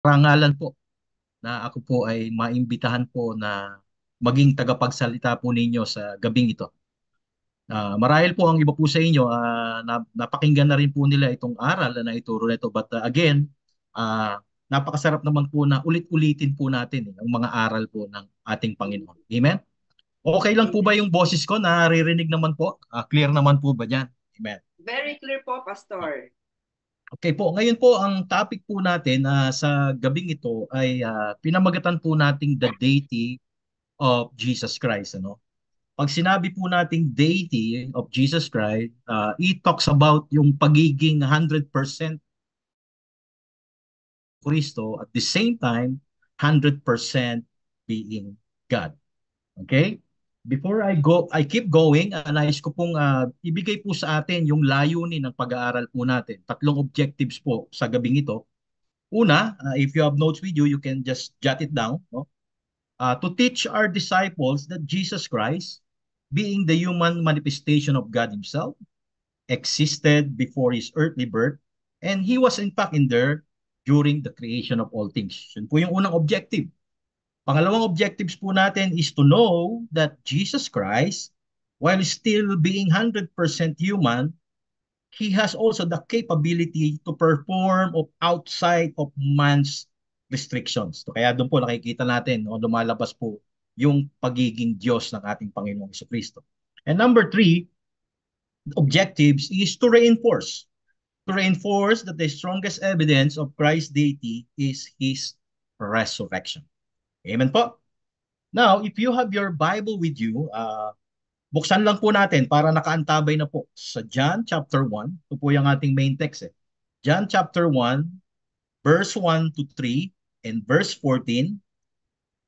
karangalan po na ako po ay maimbitahan po na maging tagapagsalita po ninyo sa gabing ito. Marahil po ang iba po sa inyo, napakinggan na rin po nila itong aral na ituro nito. But again, napakasarap naman po na ulit-ulitin po natin ang mga aral po ng ating Panginoon. Amen? Okay lang po ba Amen. yung boses ko? Naririnig naman po? Clear naman po ba dyan? Amen. Very clear po, Pastor. Okay po, ngayon po ang topic po natin sa gabing ito ay pinamagatan po nating the deity of Jesus Christ. Ano? Pag sinabi po nating deity of Jesus Christ, it talks about yung pagiging 100% Kristo at the same time 100% being God. Okay? Before I keep going, nais ko pong ibigay po sa atin yung layunin ng pag-aaral po natin. Tatlong objectives po sa gabing ito. Una, if you have notes with you, you can just jot it down. No? To teach our disciples that Jesus Christ, being the human manifestation of God Himself, existed before His earthly birth, and He was in fact in there during the creation of all things. Yun po yung unang objective. Pangalawang objectives po natin is to know that Jesus Christ, while still being 100% human, He has also the capability to perform of outside of man's restrictions. So, kaya doon po nakikita natin, no, lumalabas po yung pagiging Diyos ng ating Panginoong Kristo. And number three, objectives is to reinforce that the strongest evidence of Christ's deity is His resurrection. Amen po. Now, if you have your Bible with you, buksan lang po natin para nakaantabay na po sa John chapter 1. Ito po yung ating main text. John chapter 1, verse 1 to 3 and verse 14.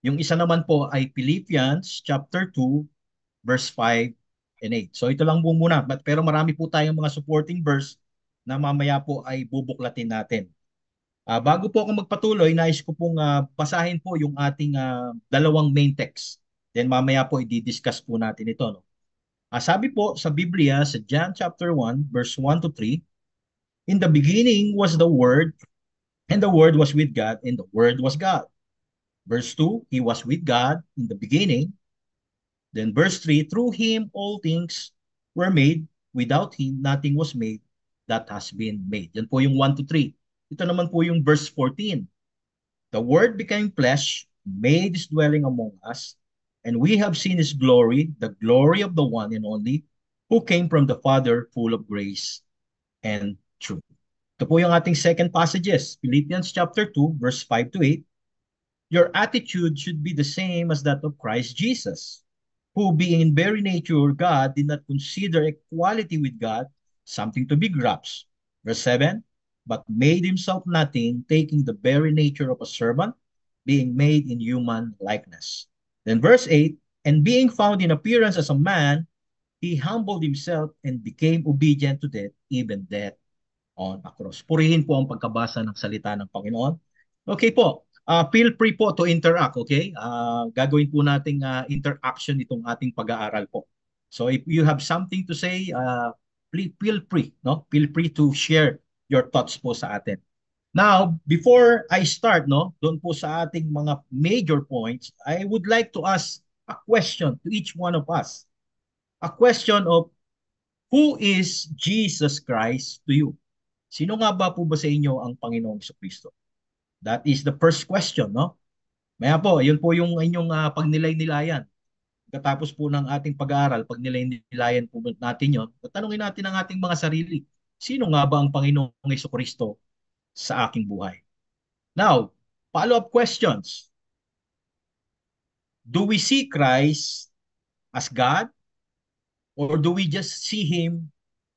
Yung isa naman po ay Philippians chapter 2, verse 5 and 8. So ito lang po muna. Pero marami po tayong mga supporting verse na mamaya po ay bubuklatin natin. Bago po ako magpatuloy, nais ko pong basahin po yung ating dalawang main text. Then mamaya po i-discuss po natin ito. No? Sabi po sa Biblia, sa John chapter 1, verse 1 to 3, in the beginning was the Word, and the Word was with God, and the Word was God. Verse 2, He was with God in the beginning. Then verse 3, through Him all things were made, without Him nothing was made that has been made. Yan po yung 1 to 3. Ito naman po yung verse 14. The Word became flesh, made His dwelling among us, and we have seen His glory, the glory of the one and only, who came from the Father, full of grace and truth. Ito po yung ating second passages, Philippians chapter 2, verse 5 to 8. Your attitude should be the same as that of Christ Jesus, who being in very nature God did not consider equality with God something to be grasped. Verse 7, but made himself nothing, taking the very nature of a servant, being made in human likeness. Then verse 8, and being found in appearance as a man, he humbled himself and became obedient to death, even death on a cross. Purihin po ang pagkabasa ng salita ng Panginoon. Okay po, feel free po to interact, okay? Gagawin po nating interaction itong ating pag-aaral po. So if you have something to say, feel free, no? Feel free to share your thoughts po sa atin. Now, before I start, no, doon po sa ating mga major points, I would like to ask a question to each one of us. A question of who is Jesus Christ to you? Sino nga ba po ba sa inyo ang Panginoong Kristo? That is the first question, no? Maya po, yun po yung inyong pagnilay-nilayan. Katapos po ng ating pag-aaral, pag nilay-nilayan po natin yon, tanungin natin ang ating mga sarili. Sino nga ba ang Panginoong Kristo sa aking buhay? Now, follow-up questions. Do we see Christ as God or do we just see Him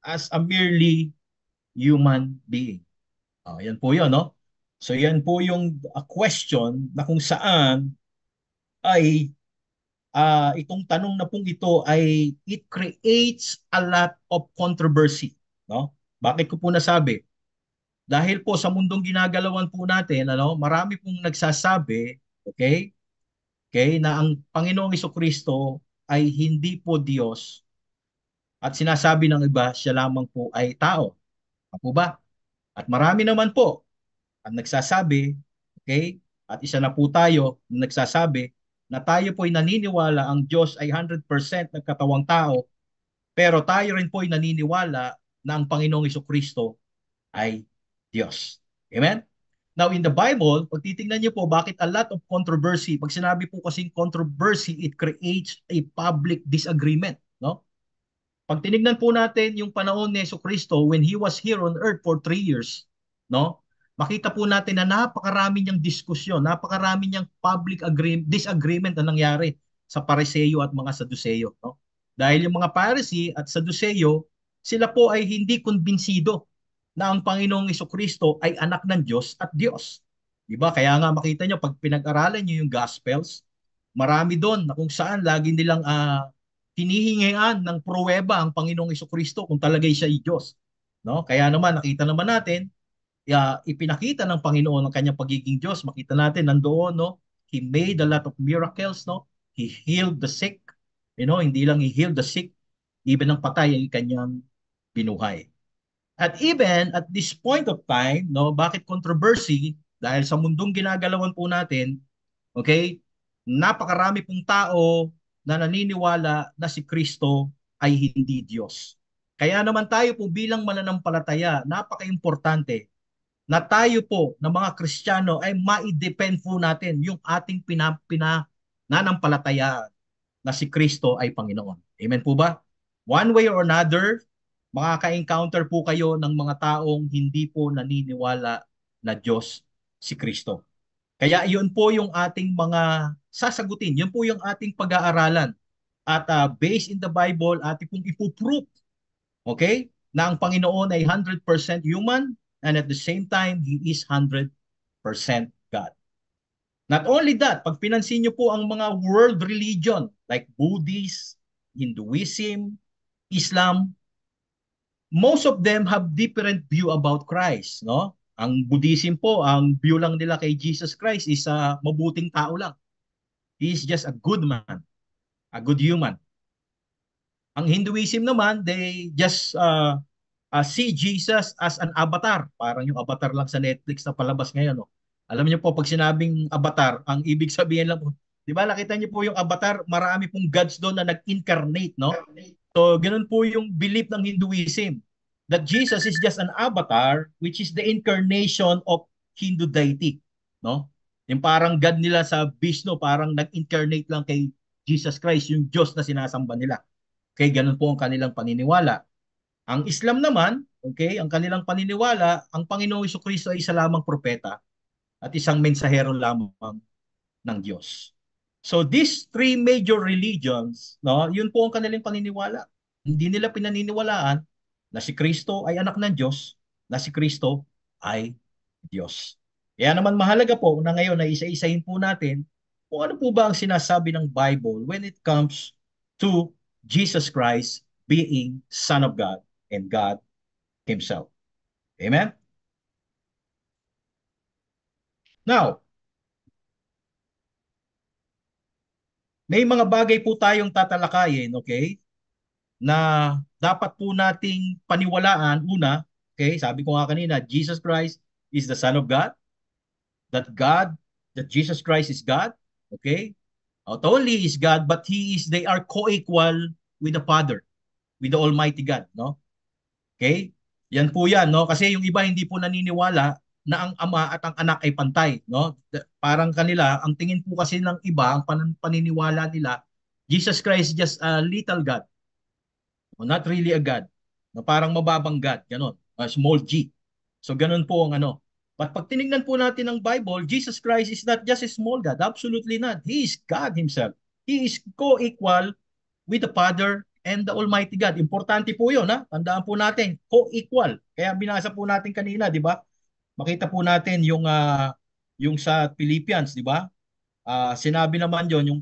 as a merely human being? Yan po yun, no? So yan po yung question na kung saan ay itong tanong na pong ito ay it creates a lot of controversy, no? Bakit ko po nasabi? Dahil po sa mundong ginagalawan po natin, ano, marami pong nagsasabi, okay? Okay, na ang Panginoong Kristo ay hindi po Diyos at sinasabi ng iba siya lamang po ay tao. Ako ba? At marami naman po ang nagsasabi, Okay? At isa na po tayo na nagsasabi na tayo po ay naniniwala ang Diyos ay 100% nagkatawang tao, pero tayo rin po ay naniniwala na ang Panginoong Kristo ay Diyos. Amen? Now, in the Bible, pag titingnan niyo po, bakit a lot of controversy? Pag sinabi po kasing controversy, it creates a public disagreement. No? Pag tinignan po natin yung panahon ni Kristo when He was here on earth for 3 years, no? Makita po natin na napakarami niyang diskusyon, napakarami niyang disagreement na nangyari sa Pariseo at mga Saduceo. No? Dahil yung mga Pharisee at Saduceo, sila po ay hindi kumbinsido na ang Panginoong Kristo ay anak ng Diyos at Diyos. Diba? Kaya nga makita nyo, pag pinag-aralan nyo yung Gospels, marami doon na kung saan lagi nilang hinihingian ng pruweba ang Panginoong Kristo kung talagay siya ay Diyos. No? Kaya naman, nakita naman natin, ipinakita ng Panginoon ang kanyang pagiging Diyos. Makita natin nandoon, no? He made a lot of miracles, no? He healed the sick. Hindi lang he healed the sick, even ang patay ay kanyang binuhay. At even at this point of time, no, bakit controversy? Dahil sa mundong ginagalawan po natin, okay, napakarami pong tao na naniniwala na si Kristo ay hindi Diyos. Kaya naman tayo po bilang mananampalataya, napaka-importante na tayo po na mga Kristiyano ay ma-depend po natin yung ating pinananampalataya na si Kristo ay Panginoon. Amen po ba? One way or another, makaka-encounter po kayo ng mga taong hindi po naniniwala na Diyos si Kristo. Kaya yun po yung ating mga sasagutin. Yun po yung ating pag-aaralan. At based in the Bible, ating pong ipuproof, okay, na ang Panginoon ay 100% human and at the same time, He is 100% God. Not only that, pag pinansin niyo po ang mga world religion like Buddhist, Hinduism, Islam, most of them have different view about Christ, no? Ang Buddhism po, ang view lang nila kay Jesus Christ is mabuting tao lang. He is just a good man, a good human. Ang Hinduism naman, they just see Jesus as an avatar. Parang yung avatar lang sa Netflix na palabas ngayon. No? Alam niyo po, pag sinabing avatar, ang ibig sabihin lang po, di ba nakita niyo po yung avatar, marami pong gods doon na nag-incarnate, no? So, ganun po yung belief ng Hinduism. That Jesus is just an avatar, which is the incarnation of Hindu deity, no? Yung parang God nila sa Vishnu, parang nag-incarnate lang kay Jesus Christ, yung Diyos na sinasamba nila. Okay, ganun po ang kanilang paniniwala. Ang Islam naman, okay, ang kanilang paniniwala, ang Panginoong Kristo ay isa lamang propeta at isang mensahero lamang ng Diyos. So these three major religions, no, yun po ang kanilang paniniwala. Hindi nila pinaniniwalaan na si Kristo ay anak ng Diyos, na si Kristo ay Diyos. Kaya naman mahalaga po na ngayon na isa-isahin po natin kung ano po ba ang sinasabi ng Bible when it comes to Jesus Christ being Son of God and God Himself. Amen? Now, may mga bagay po tayong tatalakayin, okay, na dapat po nating paniwalaan. Una, okay, sabi ko nga kanina, Jesus Christ is the Son of God, God, that Jesus Christ is God, okay? Not only is God, but they are co-equal with the Father, with the Almighty God, no? Okay? Yan po yan, no? Kasi yung iba hindi po naniniwala na ang ama at ang anak ay pantay, no? Parang kanila, ang tingin po kasi ng iba, ang paniniwala nila, Jesus Christ is just a little God, not really a God. No, parang mababang God, ganun. Small g. So ganun po ang ano. But pag tinignan po natin ang Bible, Jesus Christ is not just a small God. Absolutely not. He is God Himself. He is co-equal with the Father and the Almighty God. Importante po yun, ha? Tandaan po natin, co-equal. Kaya binasa po natin kanina, di ba? Makita po natin yung sa Philippians, di ba? Sinabi naman yon yung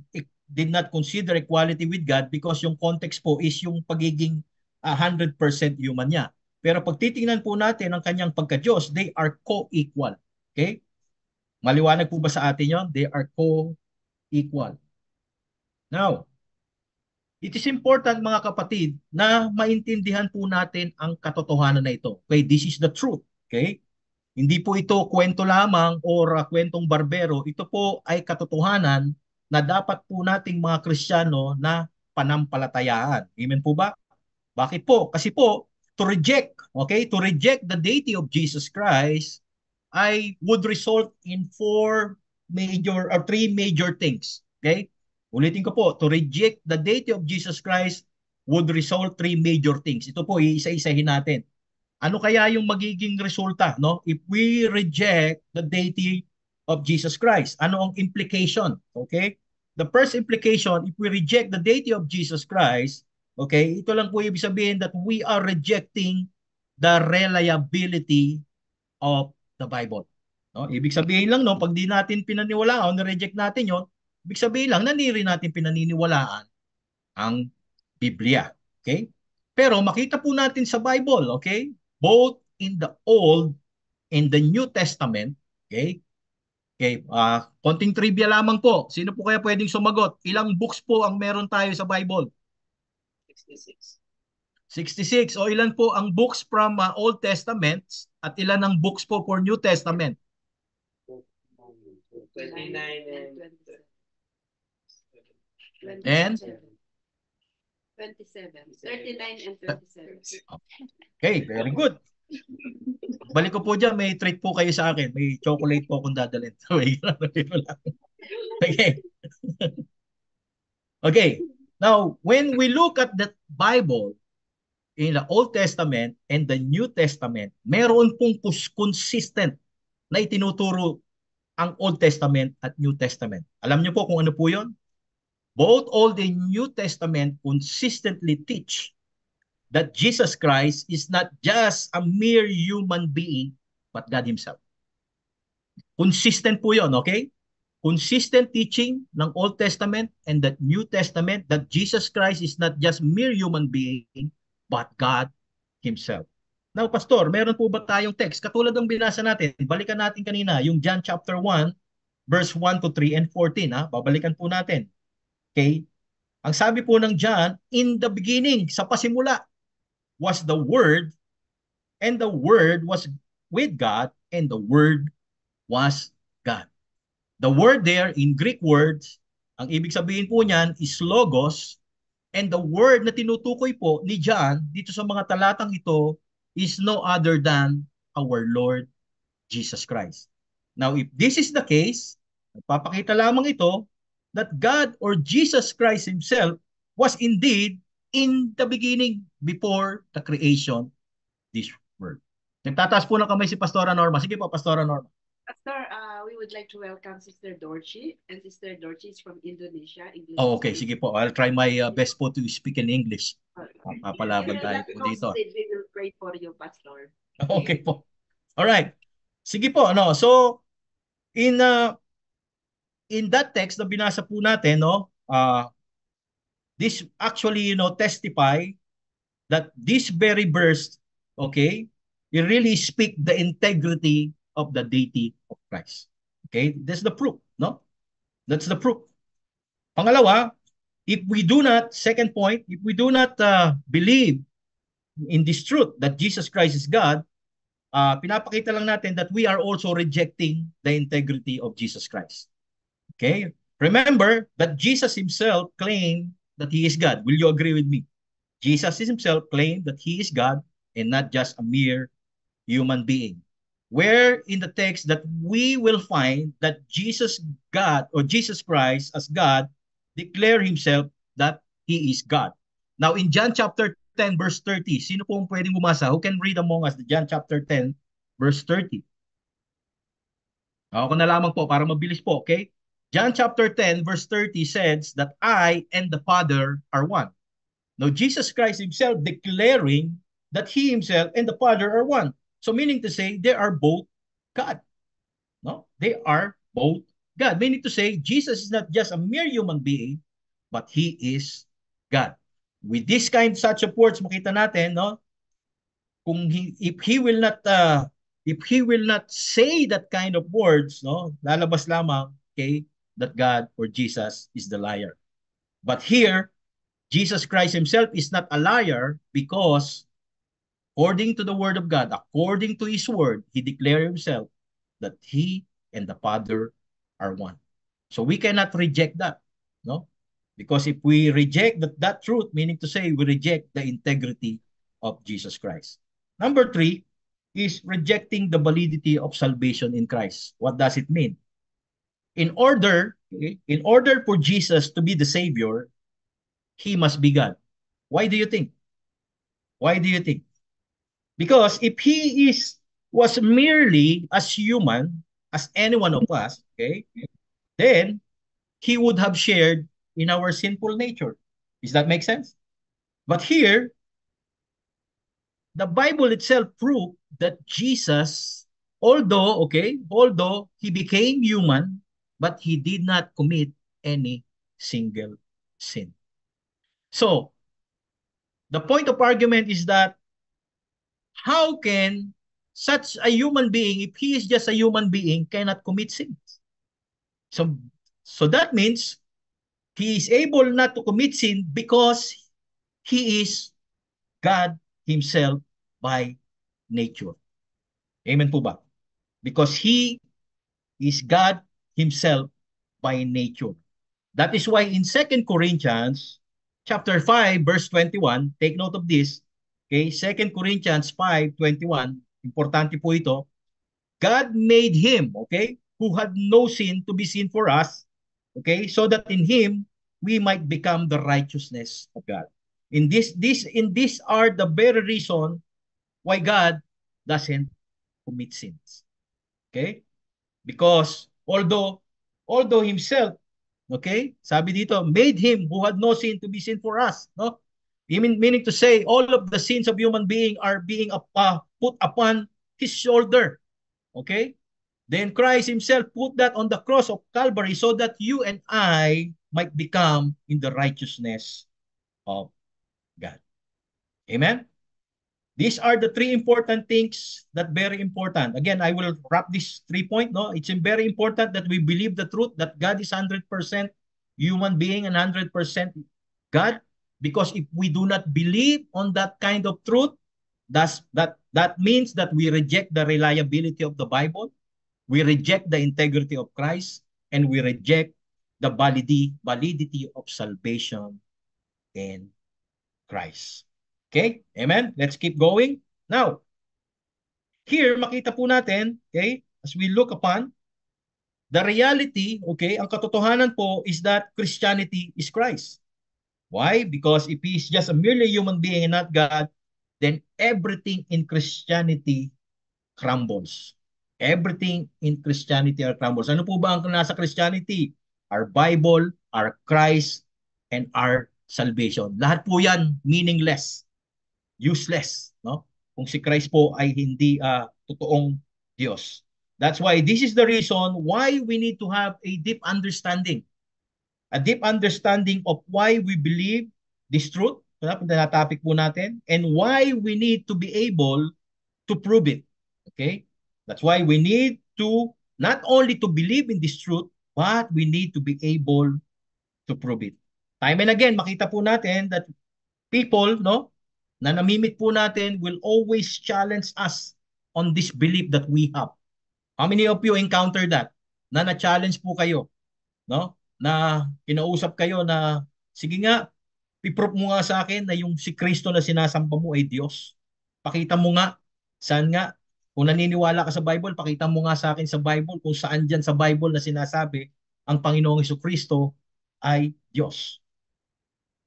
did not consider equality with God because yung context po is yung pagiging 100% human niya. Pero pag titingnan po natin ang kanyang pagka-Diyos, they are co-equal. Okay? Maliwanag po ba sa atin yon? They are co-equal. Now, it is important mga kapatid na maintindihan po natin ang katotohanan na ito. Okay, this is the truth. Okay? Hindi po ito kwento lamang or kwentong barbero. Ito po ay katotohanan na dapat po nating mga Kristiyano na panampalatayaan. Amen po ba? Bakit po? Kasi po, to reject the deity of Jesus Christ I would result in three major things. Okay? Ulitin ko po, to reject the deity of Jesus Christ would result three major things. Ito po, iisa-isahin natin. Ano kaya yung magiging resulta, no? If we reject the deity of Jesus Christ, ano ang implication? Okay? The first implication, if we reject the deity of Jesus Christ, okay, ito lang po ibig sabihin that we are rejecting the reliability of the Bible. No? Ibig sabihin lang, no, pag di natin pinaniwalaan o na-reject natin yon, ibig sabihin lang na hindi rin natin pinaniniwalaan ang Biblia. Okay? Pero makita po natin sa Bible, okay? Both in the Old and the New Testament, okay? Okay, konting trivia lamang po. Sino po kaya pwedeng sumagot? Ilang books po ang meron tayo sa Bible? 66. 66. O ilan po ang books from Old Testament at ilan ang books po for New Testament? 29 and 27. And? 27. 39 and 27. Okay, very good. Balik ko po dyan, may treat po kayo sa akin. May chocolate po akong dadalhin. Okay. Okay. Now, when we look at the Bible in the Old Testament and the New Testament, meron pong consistent na itinuturo ang Old Testament at New Testament. Alam niyo po kung ano po yun? Both Old and New Testament consistently teach that Jesus Christ is not just a mere human being, but God Himself. Consistent po yun, okay? Consistent teaching ng Old Testament and the New Testament that Jesus Christ is not just mere human being, but God Himself. Now, Pastor, meron po ba tayong text? Katulad ng binasa natin, balikan natin kanina, yung John chapter 1, verse 1 to 3 and 14. Ha? Babalikan po natin. Okay? Ang sabi po ng John, in the beginning, sa pasimula, was the Word, and the Word was with God, and the Word was God. The word there in Greek words, ang ibig sabihin po niyan is logos, and the word na tinutukoy po ni John dito sa mga talatang ito is no other than our Lord Jesus Christ. Now, if this is the case, nagpapakita lamang ito that God or Jesus Christ Himself was indeed in the beginning before the creation this world. Nagtataas po ng kamay si Pastora Norma. Sige po, Pastora Norma. Pastor, we would like to welcome Sister Dorchi, and Sister Dorchi is from Indonesia. English Oh, okay, sige po. I'll try my best po to speak in English. Papalaban tayo po dito. We will pray for you, Pastor. Okay po. All right. Sige po, no. So in that text na binasa po natin, no, this actually, testify that this very verse, okay, it really speak the integrity of the deity of Christ. Okay? That's the proof, no? That's the proof. Pangalawa, if we do not, second point, if we do not believe in this truth that Jesus Christ is God, pinapakita lang natin that we are also rejecting the integrity of Jesus Christ. Okay? Remember that Jesus Himself claimed that He is God. Will you agree with me? Jesus Himself claimed that He is God and not just a mere human being. Where in the text that we will find that Jesus God or Jesus Christ as God declare Himself that He is God. Now in John chapter 10 verse 30, sino po pwedeng bumasa? Who can read among us the John chapter 10 verse 30? Ako na lamang po para mabilis po, okay? John chapter 10 verse 30 says that I and the Father are one. Now Jesus Christ Himself declaring that He Himself and the Father are one. So meaning to say, they are both God. No? They are both God. Meaning to say, Jesus is not just a mere human being, but He is God. With this kind such of words, makita natin, no? If He will not say that kind of words, no, lalabas lamang, okay, that God or Jesus is the liar. But here, Jesus Christ Himself is not a liar because according to the word of God, according to his word, he declared himself that he and the Father are one. So we cannot reject that, no? Because if we reject that truth, meaning to say we reject the integrity of Jesus Christ. Number three is rejecting the validity of salvation in Christ. What does it mean? In order for Jesus to be the Savior, he must be God. Why do you think? Why do you think? Because if he was merely as human as any one of us, okay, then he would have shared in our sinful nature. Does that make sense? But here, the Bible itself proved that Jesus, although he became human, but he did not commit any single sin. So, the point of argument is that how can such a human being, if he is just a human being, cannot commit sins? So, so that means he is able not to commit sin because he is God himself by nature. Amen po ba? Because he is God himself by nature. That is why in 2 Corinthians chapter 5 verse 21, take note of this. Okay, 2 Corinthians 5:21, importante po ito. God made him, okay, who had no sin to be sin for us, okay, so that in him we might become the righteousness of God. In this are the very reason why God doesn't commit sins. Okay? Because although himself, okay, sabi dito, made him who had no sin to be sin for us, no? Meaning to say all of the sins of human being are being put upon his shoulder. Okay? Then Christ himself put that on the cross of Calvary so that you and I might become in the righteousness of God. Amen? These are the three important things that very important. Again, I will wrap this 3 point. No, it's very important that we believe the truth that God is 100% human being and 100% God. Because if we do not believe on that kind of truth, that means that we reject the reliability of the Bible, we reject the integrity of Christ, and we reject the validity of salvation in Christ. Okay? Amen? Let's keep going. Now, here makita po natin, okay, as we look upon the reality, okay, ang katotohanan po is that Christianity is Christ. Why? Because if he is just a merely human being and not God, then everything in Christianity crumbles. Everything in Christianity are crumbles. Ano po ba ang nasa Christianity? Our Bible, our Christ, and our salvation. Lahat po yan meaningless, useless, no? Kung si Christ po ay hindi totoong Diyos. That's why this is the reason why we need to have a deep understanding of why we believe this truth, na topic po natin, and why we need to be able to prove it. Okay? That's why we need to not only to believe in this truth, but we need to be able to prove it. Time and again, makita po natin that people, no, na namimit po natin will always challenge us on this belief that we have. How many of you encounter that? Na na-challenge po kayo, no? Na kinausap kayo na, sige nga, iprove mo nga sa akin na yung si Kristo na sinasamba mo ay Diyos. Pakita mo nga, saan nga, kung naniniwala ka sa Bible, pakita mo nga sa akin sa Bible kung saan dyan sa Bible na sinasabi ang Panginoong Jesucristo ay Diyos.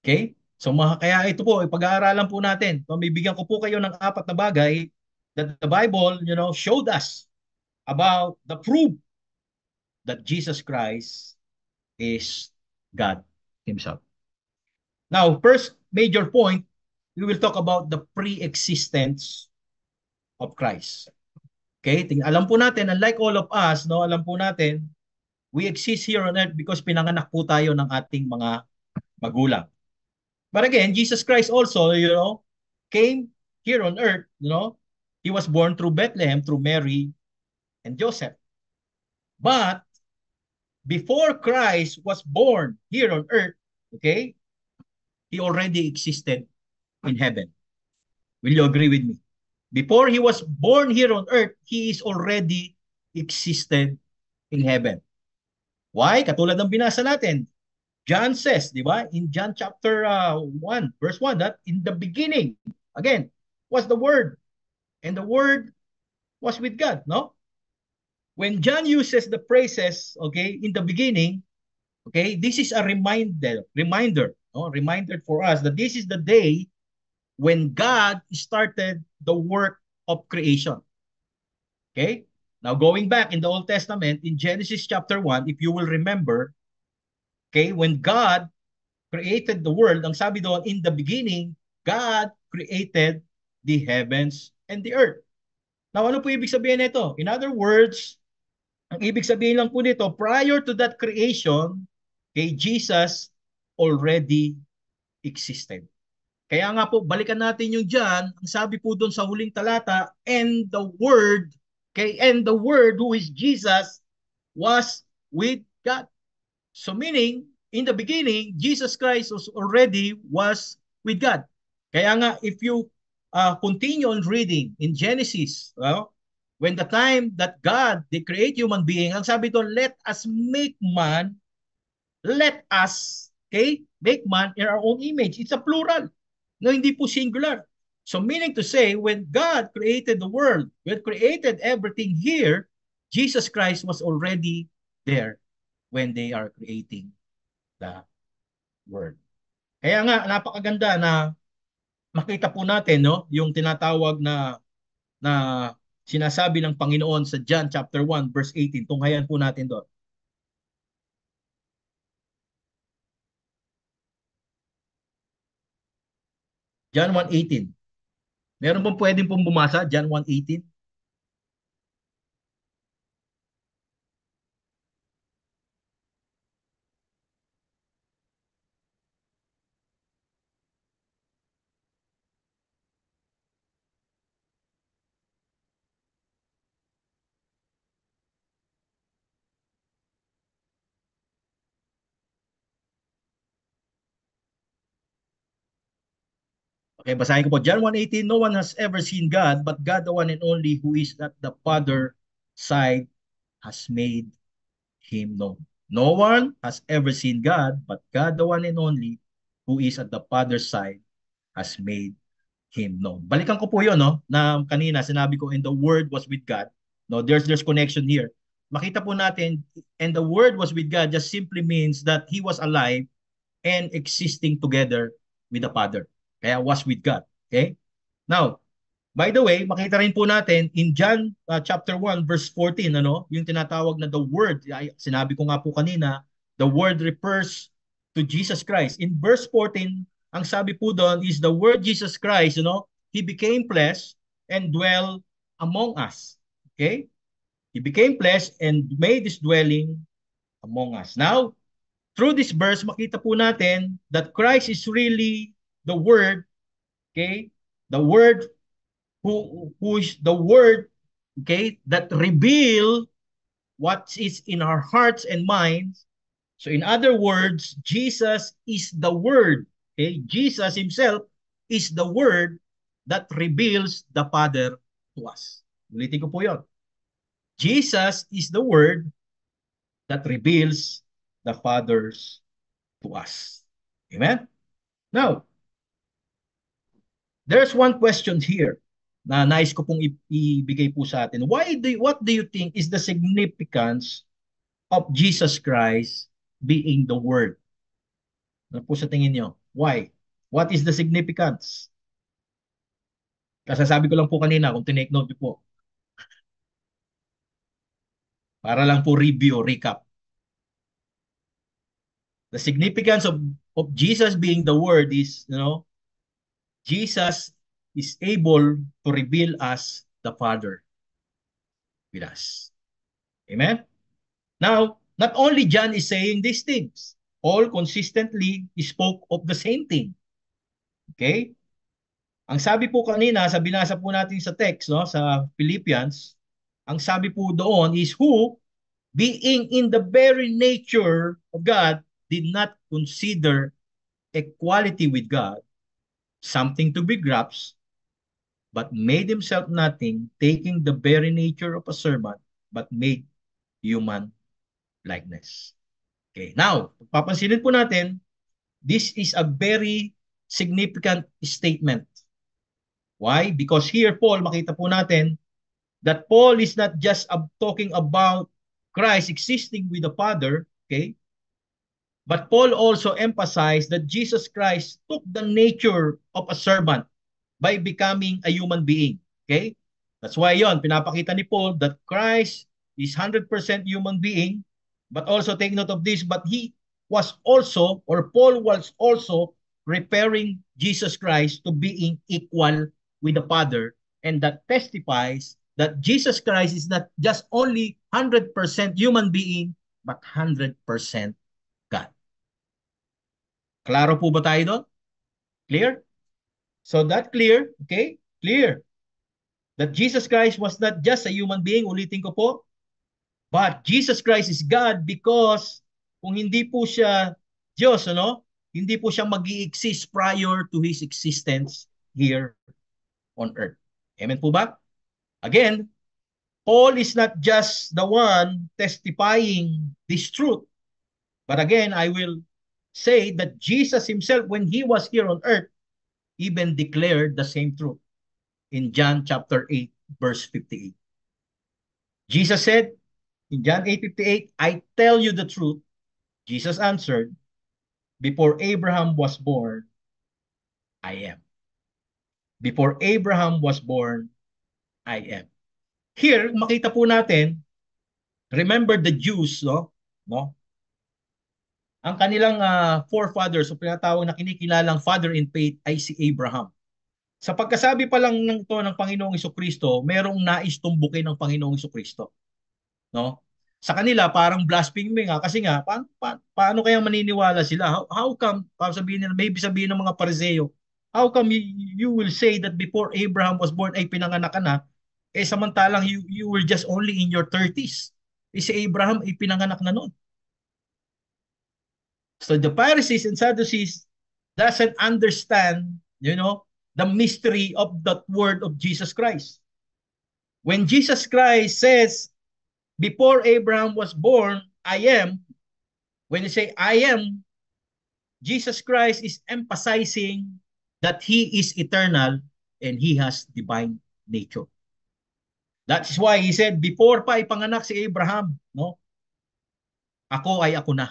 Okay? So kaya ito po, pag-aaralan po natin. So, bibigyan ko po kayo ng 4 na bagay that the Bible, showed us about the proof that Jesus Christ is God himself. Now, first major point, we will talk about the pre-existence of Christ. Okay? Alam po natin, unlike all of us, no, alam po natin, we exist here on earth because pinanganak po tayo ng ating mga magulang. But again, Jesus Christ also, came here on earth, he was born through Bethlehem, through Mary and Joseph. But before Christ was born here on earth, okay, he already existed in heaven. Will you agree with me? Before he was born here on earth, he is already existed in heaven. Why? Katulad ng binasa natin, John says, di ba? In John chapter 1, verse 1, that in the beginning, again, was the Word. And the Word was with God, no? When John uses the phrases, okay, in the beginning, okay, this is a reminder for us that this is the day when God started the work of creation. Okay? Now, going back in the Old Testament, in Genesis chapter 1, if you will remember, okay, when God created the world, ang sabi doon, in the beginning, God created the heavens and the earth. Now, ano po ibig sabihin nito? In other words, ang ibig sabihin lang po nito, prior to that creation, okay, Jesus already existed. Kaya nga po, balikan natin yung dyan, ang sabi po doon sa huling talata, and the Word, okay, and the Word who is Jesus was with God. So meaning, in the beginning, Jesus Christ was with God. Kaya nga, if you continue on reading in Genesis, well, when the time that God, they create human being, ang sabi doon, let us, okay, make man in our own image. It's a plural, no, hindi po singular. So meaning to say, when God created the world, when created everything here, Jesus Christ was already there when they are creating the world. Kaya nga, napakaganda na makita po natin, no, yung tinatawag na sinasabi ng Panginoon sa John chapter 1 verse 18. Tunghayan po natin doon. John 1:18. Meron pong pwedeng pong bumasa? John 1:18. Okay, basahin ko po. John 1:18, no one has ever seen God, but God, the one and only who is at the Father side, has made him known. No one has ever seen God, but God, the one and only who is at the Father's side, has made him known. Balikan ko po 'yon, no, na kanina sinabi ko, and the Word was with God. No, there's connection here. Makita po natin, and the Word was with God just simply means that he was alive and existing together with the Father. Kaya was with God. Okay? Now, by the way, makita rin po natin in John chapter 1 verse 14, ano, yung tinatawag na the Word, sinabi ko nga po kanina, the Word refers to Jesus Christ. In verse 14, ang sabi po doon is the Word Jesus Christ, you know, He became flesh and dwell among us. Okay? He became flesh and made His dwelling among us. Now, through this verse, makita po natin that Christ is really the Word, okay? The Word who is the Word, okay, that reveal what is in our hearts and minds. So in other words, Jesus is the Word, okay? Jesus himself is the Word that reveals the Father to us. Ulitin ko po yun. Jesus is the Word that reveals the Father's to us. Amen? Now, there's one question here na nais ko pong ibigay po sa atin. What do you think is the significance of Jesus Christ being the Word? Ano po sa tingin nyo? Why? What is the significance? Kasasabi ko lang po kanina kung tinake note po. Para lang po review, recap. The significance of Jesus being the Word is, you know, Jesus is able to reveal us the Father with us. Amen? Now, not only John is saying these things, all consistently spoke of the same thing. Okay? Ang sabi po kanina, sa binasa po natin sa text, no, sa Philippians, ang sabi po doon is who, being in the very nature of God, did not consider equality with God something to be grasped, but made himself nothing, taking the very nature of a servant, but made human likeness. Okay, now, papansinin po natin, this is a very significant statement. Why? Because here, Paul, makita po natin that Paul is not just talking about Christ existing with the Father, okay? But Paul also emphasized that Jesus Christ took the nature of a servant by becoming a human being. Okay? That's why yon pinapakita ni Paul that Christ is 100% human being, but also take note of this, but he was also, or Paul was also referring Jesus Christ to being equal with the Father, and that testifies that Jesus Christ is not just only 100% human being, but 100% God. Klaro po ba tayo doon? Clear? So that clear, okay? Clear that Jesus Christ was not just a human being, ulitin ko po, but Jesus Christ is God because kung hindi po siya Diyos, ano? Hindi po siya mag-i-exist prior to His existence here on earth. Amen po ba? Again, Paul is not just the one testifying this truth, but again, I will say that Jesus himself, when he was here on earth, even declared the same truth in John chapter 8, verse 58. Jesus said in John 8:58, I tell you the truth. Jesus answered, before Abraham was born, I am. Before Abraham was born, I am. Here, makita po natin, remember the Jews, no? Ang kanilang forefathers, o pinatawag na kinikilalang father in faith ay si Abraham. Sa pagkasabi pa lang ng to ng Panginoong Hesukristo, merong nais tumbukin ng Panginoong Hesukristo, no? Sa kanila parang blasphemy nga kasi nga paano kaya maniniwala sila? How come sabihin nila, maybe sabihin ng mga Pariseo, how come you will say that before Abraham was born ay pinanganak ka na, eh samantalang you were just only in your 30s. Eh si Abraham ay pinanganak na noon. So the Pharisees and Sadducees doesn't understand, the mystery of that word of Jesus Christ. When Jesus Christ says, before Abraham was born, I am, when you say I am, Jesus Christ is emphasizing that He is eternal and He has divine nature. That is why He said, before pa ipanganak si Abraham, no, ako ay ako na.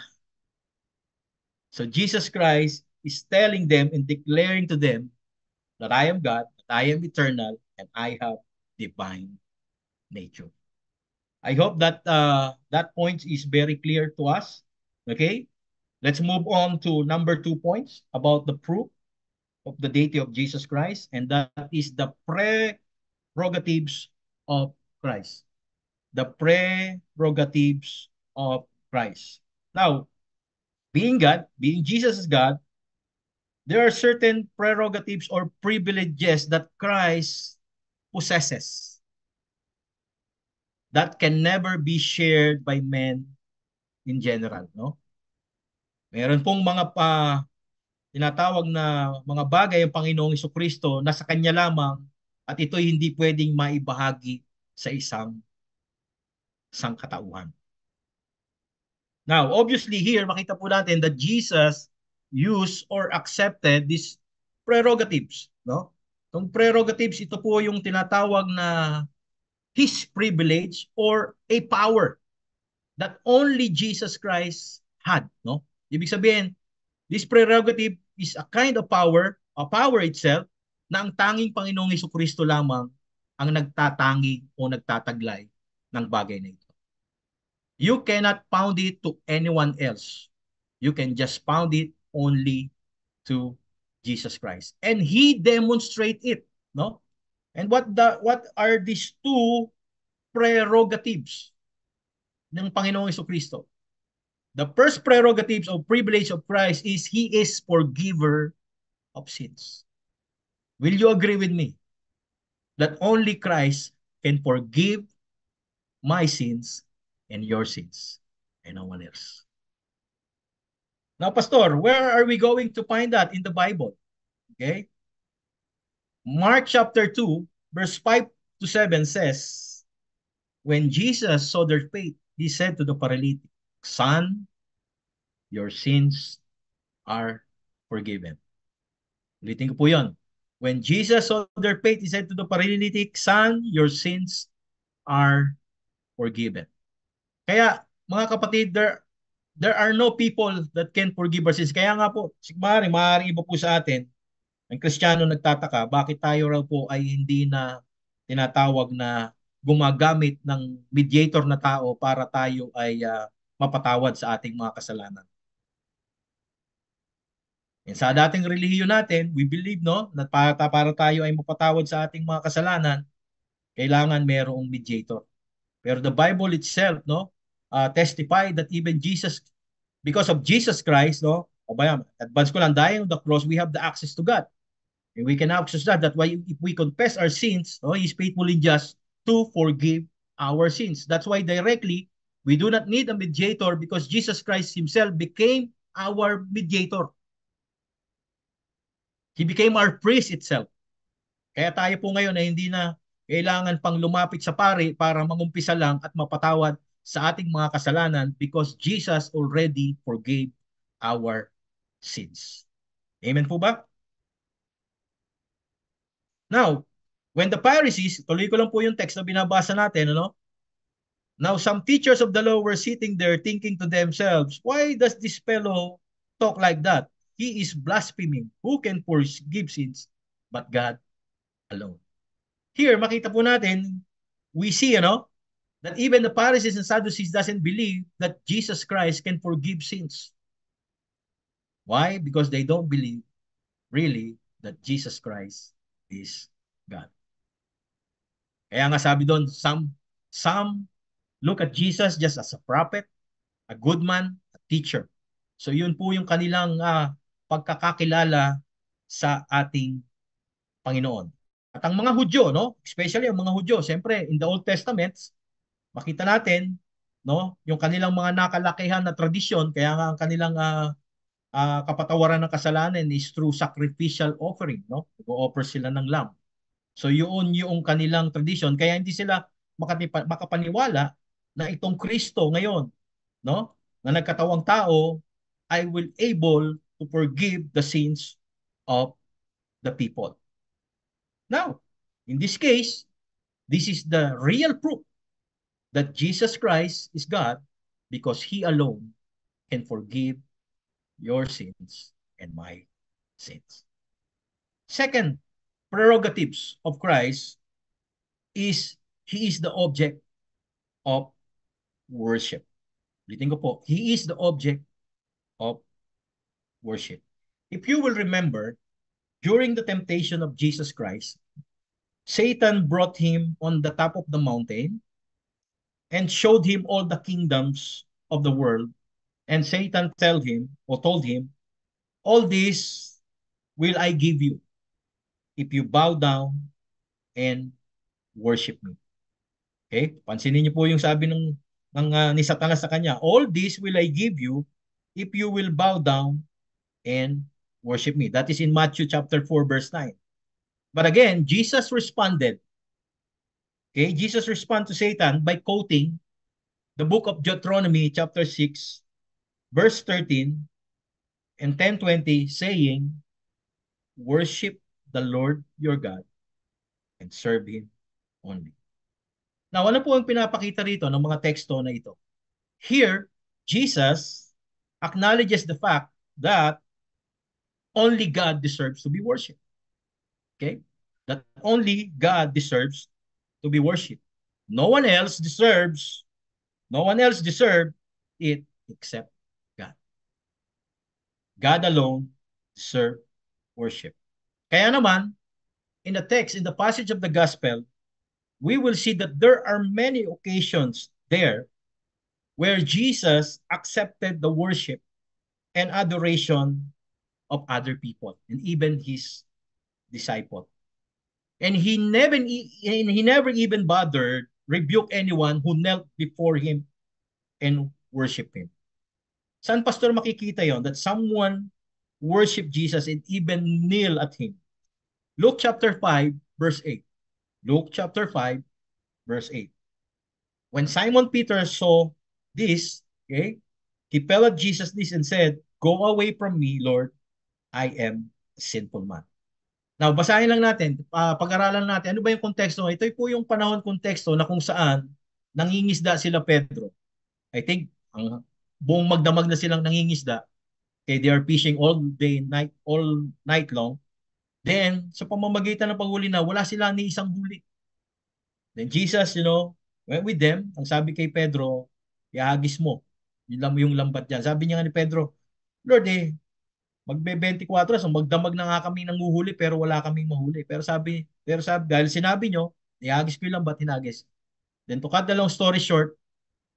So Jesus Christ is telling them and declaring to them that I am God, that I am eternal, and I have divine nature. I hope that that point is very clear to us. Okay, let's move on to number 2 points about the proof of the deity of Jesus Christ, and that is the prerogatives of Christ. The prerogatives of Christ. Now, being God, being Jesus is God, there are certain prerogatives or privileges that Christ possesses that can never be shared by men in general, no? Meron pong mga tinatawag na mga bagay ang Panginoong Hesukristo na sa kanya lamang at ito'y hindi pwedeng maibahagi sa isang sangkatauhan. Now, obviously here makita po natin that Jesus used or accepted these prerogatives, no? Itong prerogatives, ito po yung tinatawag na His privilege or a power that only Jesus Christ had, no? Ibig sabihin, this prerogative is a kind of power, a power itself, na ang tanging Panginoong Hesukristo lamang ang nagtatangi o nagtataglay ng bagay na ito. You cannot pound it to anyone else. You can just pound it only to Jesus Christ. And He demonstrate it, no? And what are these two prerogatives ng Panginoong Hesukristo? The first prerogatives or privilege of Christ is He is forgiver of sins. Will you agree with me that only Christ can forgive my sins and your sins and no one else? Now, Pastor, where are we going to find that in the Bible? Okay? Mark chapter 2, verse 5 to 7 says, when Jesus saw their faith, he said to the paralytic, Son, your sins are forgiven. Ulitin ko po yun. When Jesus saw their faith, he said to the paralytic, Son, your sins are forgiven. Kaya, mga kapatid, there are no people that can forgive our sins. Kaya nga po, maaari iba po sa atin, ang Kristiyano nagtataka, bakit tayo raw po ay hindi na tinatawag na gumagamit ng mediator na tao para tayo ay mapatawad sa ating mga kasalanan. And sa dating relihiyon natin, we believe no, na para tayo ay mapatawad sa ating mga kasalanan, kailangan mayroong mediator. Pero the Bible itself no, testified that even Jesus, because of Jesus Christ, no, o ba yan, advance ko lang, dying on the cross, we have the access to God. And we can access that. That's why if we confess our sins, no, He's faithful and just to forgive our sins. That's why directly, we do not need a mediator because Jesus Christ Himself became our mediator. He became our priest itself. Kaya tayo po ngayon ay hindi na kailangan pang lumapit sa pari para mangumpisa lang at mapatawad sa ating mga kasalanan because Jesus already forgave our sins. Amen po ba? Now, when the Pharisees, tuloy ko lang po yung text na binabasa natin, ano? Now, some teachers of the law were sitting there thinking to themselves, why does this fellow talk like that? He is blaspheming. Who can forgive sins but God alone? Here, makita po natin, we see, that even the Pharisees and Sadducees doesn't believe that Jesus Christ can forgive sins. Why? Because they don't believe really that Jesus Christ is God. Kaya nga sabi doon, some look at Jesus just as a prophet, a good man, a teacher. So yun po yung kanilang pagkakakilala sa ating Panginoon. At ang mga Hudyo, no? Especially ang mga Hudyo, siyempre in the Old Testament, makita natin, no, yung kanilang mga nakalakihan na tradisyon, kaya nga ang kanilang kapatawaran ng kasalanan is through sacrificial offering, no? Nag-o-offer sila ng lamb. So yun yung kanilang tradition, kaya hindi sila makapaniwala na itong Kristo ngayon, no, na nagkatawang tao ay will able to forgive the sins of the people. Now, in this case, this is the real proof that Jesus Christ is God because He alone can forgive your sins and my sins. Second, prerogatives of Christ is He is the object of worship. Ulitin ko po, He is the object of worship. If you will remember, during the temptation of Jesus Christ, Satan brought Him on the top of the mountain and showed Him all the kingdoms of the world. And Satan told him, all this will I give you if you bow down and worship me. Okay? Pansinin niyo po yung sabi ni Satanas sa kanya. All this will I give you if you will bow down and worship me. That is in Matthew chapter 4 verse 9. But again, Jesus responded. Okay? Jesus responded to Satan by quoting the book of Deuteronomy chapter 6 verse 13 and 10:20 saying, worship the Lord your God and serve Him only. Now, ano po ang pinapakita rito ng mga teksto na ito? Here, Jesus acknowledges the fact that only God deserves to be worshipped. Okay? That only God deserves to be worshipped. No one else deserves it except God. God alone deserves worship. Kaya naman, in the passage of the gospel, we will see that there are many occasions there where Jesus accepted the worship and adoration of other people and even His disciple. And he never even bothered rebuke anyone who knelt before Him and worship Him. Saan, Pastor, makikita yon that someone worship Jesus and even kneel at Him? Luke chapter 5 verse 8. Luke chapter 5, verse 8. When Simon Peter saw this, okay, he fell at Jesus' knees and said, "Go away from me, Lord, I am a sinful man." Now, basahin lang natin, pag-aralan natin, ano ba yung konteksto? Ito po yung panahon konteksto na kung saan nangingisda sila Pedro. I think, ang buong magdamag na silang nangingisda, okay, they are fishing all night long. Then, sa pamamagitan ng paghuli na, wala sila ni isang huli. Then Jesus, went with them. Ang sabi kay Pedro, ihagis mo. Yun lang yung lambat dyan. Sabi niya nga ni Pedro, Lord, magbe-24 oras, magdamag na nga kami ng huhuli pero wala kaming mahuli. Pero sabi, dahil sinabi nyo, ihagis ko yung lambat, hinagis. Then to cut the long story short,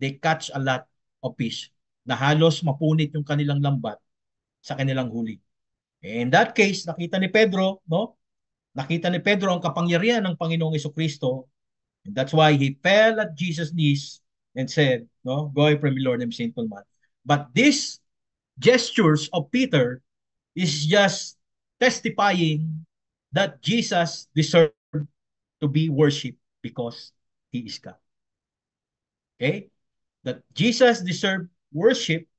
they catch a lot of fish na halos mapunit yung kanilang lambat sa kanilang huli. In that case, nakita ni Pedro, no? Nakita ni Pedro ang kapangyarihan ng Panginoong Jesucristo. And that's why he fell at Jesus' knees and said, no, "Go away from me, Lord, I'm a sinful man." But these gestures of Peter is just testifying that Jesus deserved to be worshipped because he is God. Okay? That Jesus deserved worship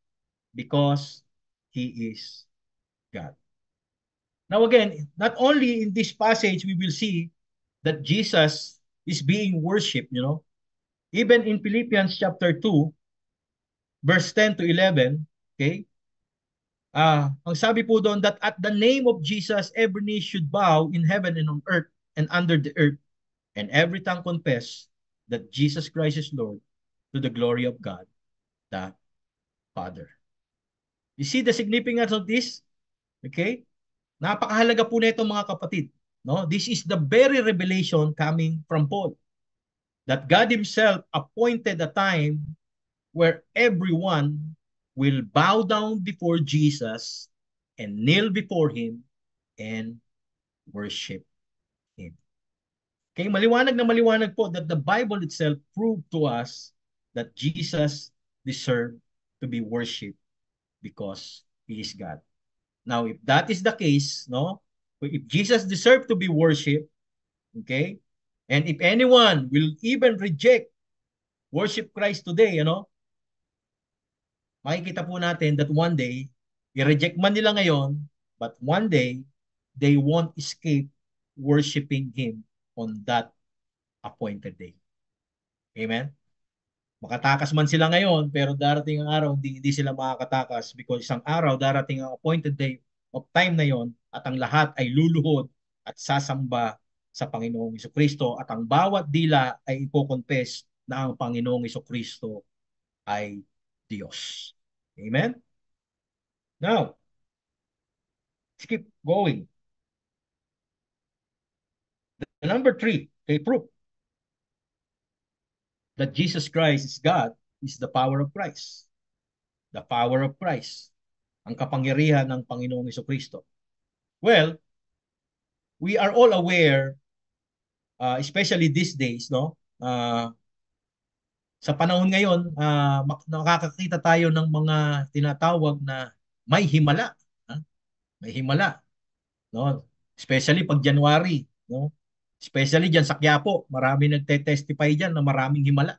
because he is God. Now again, not only in this passage we will see that Jesus is being worshipped, even in Philippians chapter 2, verse 10 to 11, okay? Ang sabi po doon that at the name of Jesus, every knee should bow in heaven and on earth and under the earth, and every tongue confess that Jesus Christ is Lord, to the glory of God, the Father. You see the significance of this? Okay? Napakahalaga po nito mga kapatid. No? This is the very revelation coming from Paul. That God Himself appointed a time where everyone will bow down before Jesus and kneel before Him and worship Him. Okay, maliwanag na maliwanag po that the Bible itself proved to us that Jesus deserved to be worshipped because He is God. Now, if that is the case, no, if Jesus deserved to be worshipped, okay, and if anyone will even reject worship Christ today, makikita po natin that one day, i-reject man nila ngayon, but one day, they won't escape worshiping Him on that appointed day. Amen? Makatakas man sila ngayon, pero darating ang araw, hindi sila makakatakas because isang araw, darating ang appointed day of time na yon at ang lahat ay luluhod at sasamba sa Panginoong Jesucristo at ang bawat dila ay ipoconfess na ang Panginoong Jesucristo ay Diyos. Amen? Now, let's keep going. The number 3, okay, proof that Jesus Christ is God is the power of Christ. The power of Christ. Ang kapangyarihan ng Panginoong Jesucristo. Well, we are all aware, especially these days, no? Sa panahon ngayon, nakakakita tayo ng mga tinatawag na may himala. Ha? May himala, no? Especially pag January, no? Especially diyan sa Quiapo, marami nagte-testify diyan na maraming himala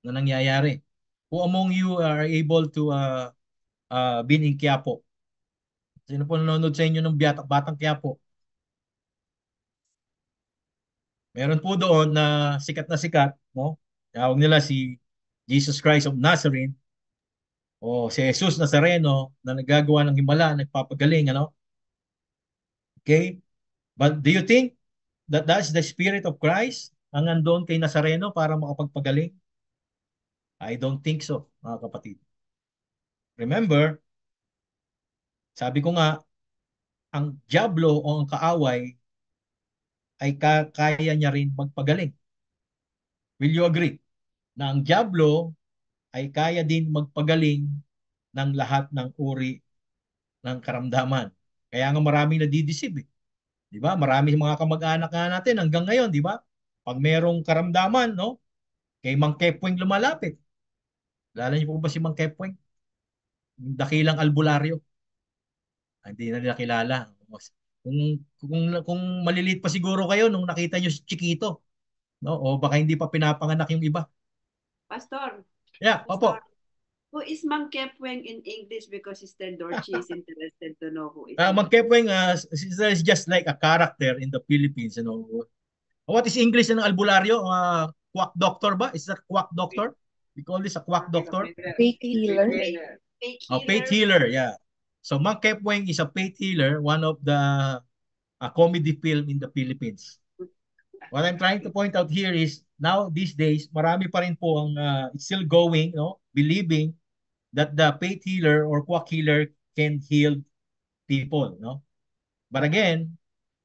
na nangyayari. Who among you are able to been in Quiapo? Sino po nanonood sa inyo ng Batang Quiapo? Meron po doon na sikat, no? Tawag nila si Jesus Christ of Nazareth o si Jesus Nazareno na nagagawa ng himala, nagpapagaling, ano? Okay? But do you think that that's the Spirit of Christ ang nandoon kay Nazareno para makapagpagaling? I don't think so, mga kapatid. Remember, sabi ko nga, ang diablo o ang kaaway ay kaya niya rin magpagaling. Will you agree? Na ang diablo ay kaya din magpagaling ng lahat ng uri ng karamdaman. Kaya nga maraming nadidisib eh. Di ba? Maraming mga kamag-anak nga natin hanggang ngayon, di ba? Pag merong karamdaman, no? Kay Mang Kepweng lumalapit. Lala niyo po ba si Mang Kepweng? Yung dakilang albularyo. Hindi na nila kilala. Kung maliliit pa siguro kayo nung nakita niyo si Chiquito. No? O baka hindi pa pinapanganak yung iba. Pastor, Yeah, Pastor, opo. who is Mang Kepweng in English? Because Sister Dorchi is interested to know who is Mang Mang Kepweng. Kepweng is just like a character in the Philippines, you know. What is English ng albularyo? Quack doctor ba? Is that quack doctor? We call this a quack doctor. Faith healer. Fake Faith healer. healer, yeah. So Mang Kepweng is a faith healer, one of the comedy film in the Philippines. What I'm trying to point out here is now these days, marami pa rin po ang it's still going, no? Believing that the faith healer or quack healer can heal people, no? But again,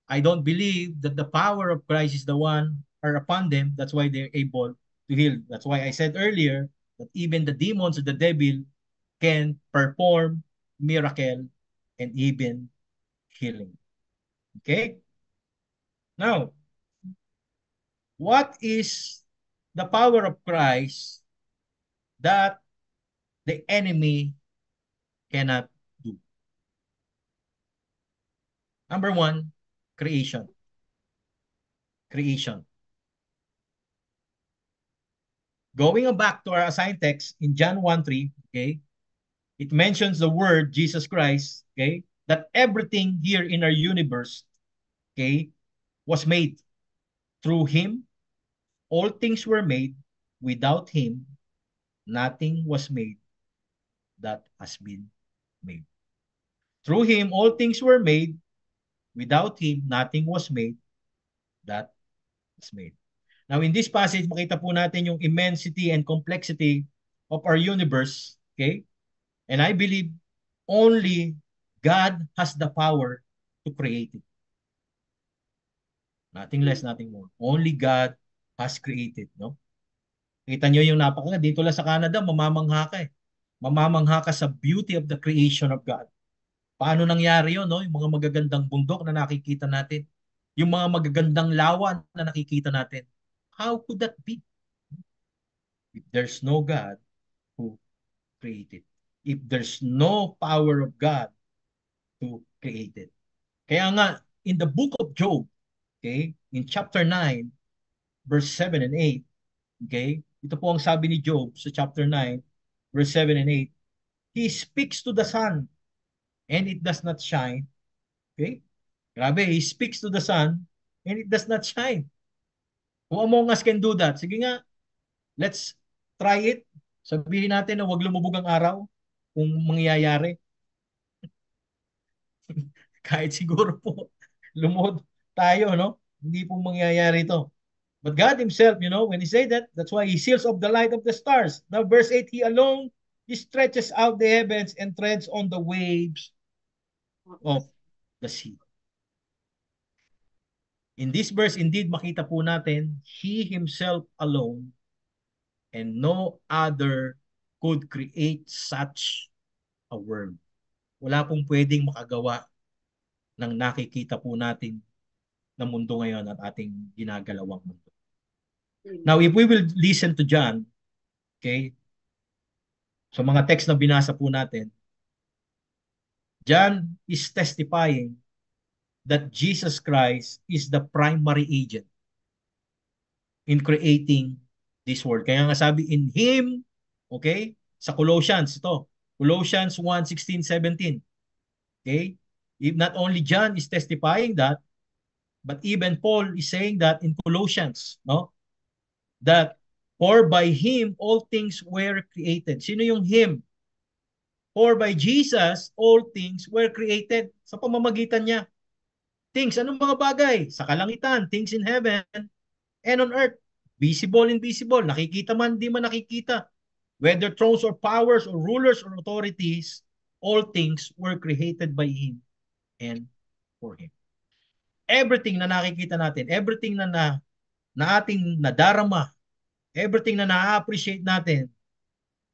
I don't believe that the power of Christ is the one are upon them. That's why they're able to heal. That's why I said earlier that even the demons of the devil can perform miracle and even healing. Okay? Now, what is the power of Christ that the enemy cannot do? Number one, creation. Creation. Going back to our assigned text in John 1:3, okay, it mentions the word Jesus Christ, okay, that everything here in our universe, okay, was made through him. All things were made. Without him, nothing was made that has been made. Through him, all things were made. Without him, nothing was made that was made. Now, in this passage, makita po natin yung immensity and complexity of our universe, okay? And I believe only God has the power to create it. Nothing less, nothing more. Only God has created, no? Kita nyo yung napaka, dito lang sa Canada, mamamangha ka eh. Mamamangha ka sa beauty of the creation of God. Paano nangyari yun, no? Yung mga magagandang bundok na nakikita natin. Yung mga magagandang lawan na nakikita natin. How could that be? If there's no God who created. If there's no power of God to create it. Kaya nga, in the book of Job, okay, in chapter 9, verse 7 and 8, okay, ito po ang sabi ni Job sa chapter 9, verse 7 and 8, he speaks to the sun and it does not shine. Okay? Grabe, he speaks to the sun and it does not shine. Who among us can do that? Sige nga, let's try it. Sabihin natin na huwag lumubog ang araw kung mangyayari. Kahit siguro po lumuhod tayo, no? Hindi po mangyayari ito. But God himself, you know, when he said that, that's why he seals off the light of the stars. Now, verse 8, he alone, he stretches out the heavens and treads on the waves of the sea. In this verse, indeed, makita po natin, he himself alone and no other could create such a world. Wala pong pwedeng makagawa ng nakikita po natin na mundo ngayon at ating ginagalawang mundo. Now, if we will listen to John, okay, sa mga text na binasa po natin, John is testifying that Jesus Christ is the primary agent in creating this world. Kaya nga sabi, in Him, okay, sa Colossians, ito, Colossians 1:16, 17, okay, if not only John is testifying that, but even Paul is saying that in Colossians, no, that for by Him all things were created. Sino yung Him? For by Jesus, all things were created. Sa pamamagitan niya. Things, anong mga bagay? Sa kalangitan, things in heaven and on earth. Visible, invisible. Nakikita man, di man nakikita. Whether thrones or powers or rulers or authorities, all things were created by Him and for Him. Everything na nakikita natin, everything na ating nadarama, everything na na-appreciate natin,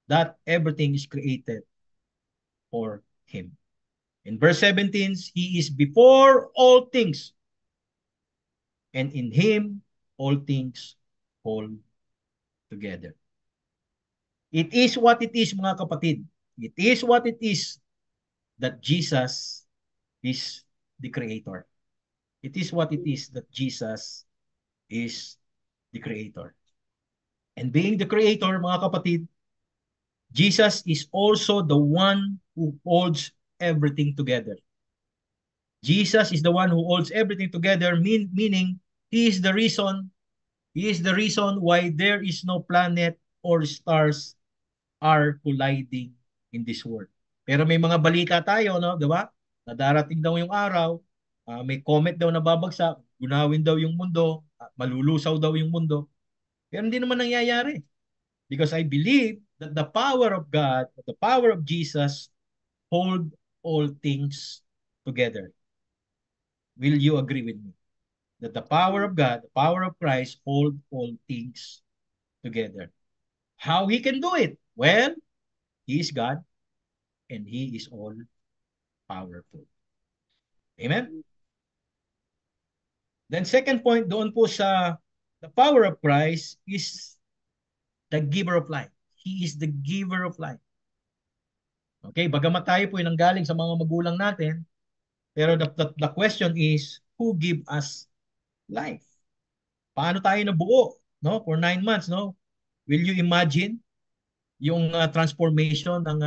that everything is created for Him. In verse 17, He is before all things, and in Him all things hold together. It is what it is, mga kapatid. It is what it is that Jesus is the Creator. It is what it is that Jesus is the Creator. And being the Creator, mga kapatid, Jesus is also the one who holds everything together. Jesus is the one who holds everything together, meaning He is the reason, He is the reason why there is no planet or stars are colliding in this world. Pero may mga balita tayo, no, 'di ba? Na darating daw yung araw, may comet daw na babagsak, gunawin daw yung mundo, malulusaw daw yung mundo. Pero hindi naman nangyayari. Because I believe that the power of God, the power of Jesus hold all things together. Will you agree with me? That the power of God, the power of Christ hold all things together. How He can do it? Well, He is God and He is all powerful. Amen? Then second point doon po sa the power of Christ is the giver of life. He is the giver of life. Okay, bagamat tayo po ay nanggaling sa mga magulang natin, pero the question is, who give us life? Paano tayo nabuo, no? For 9 months, no? Will you imagine yung transformation ng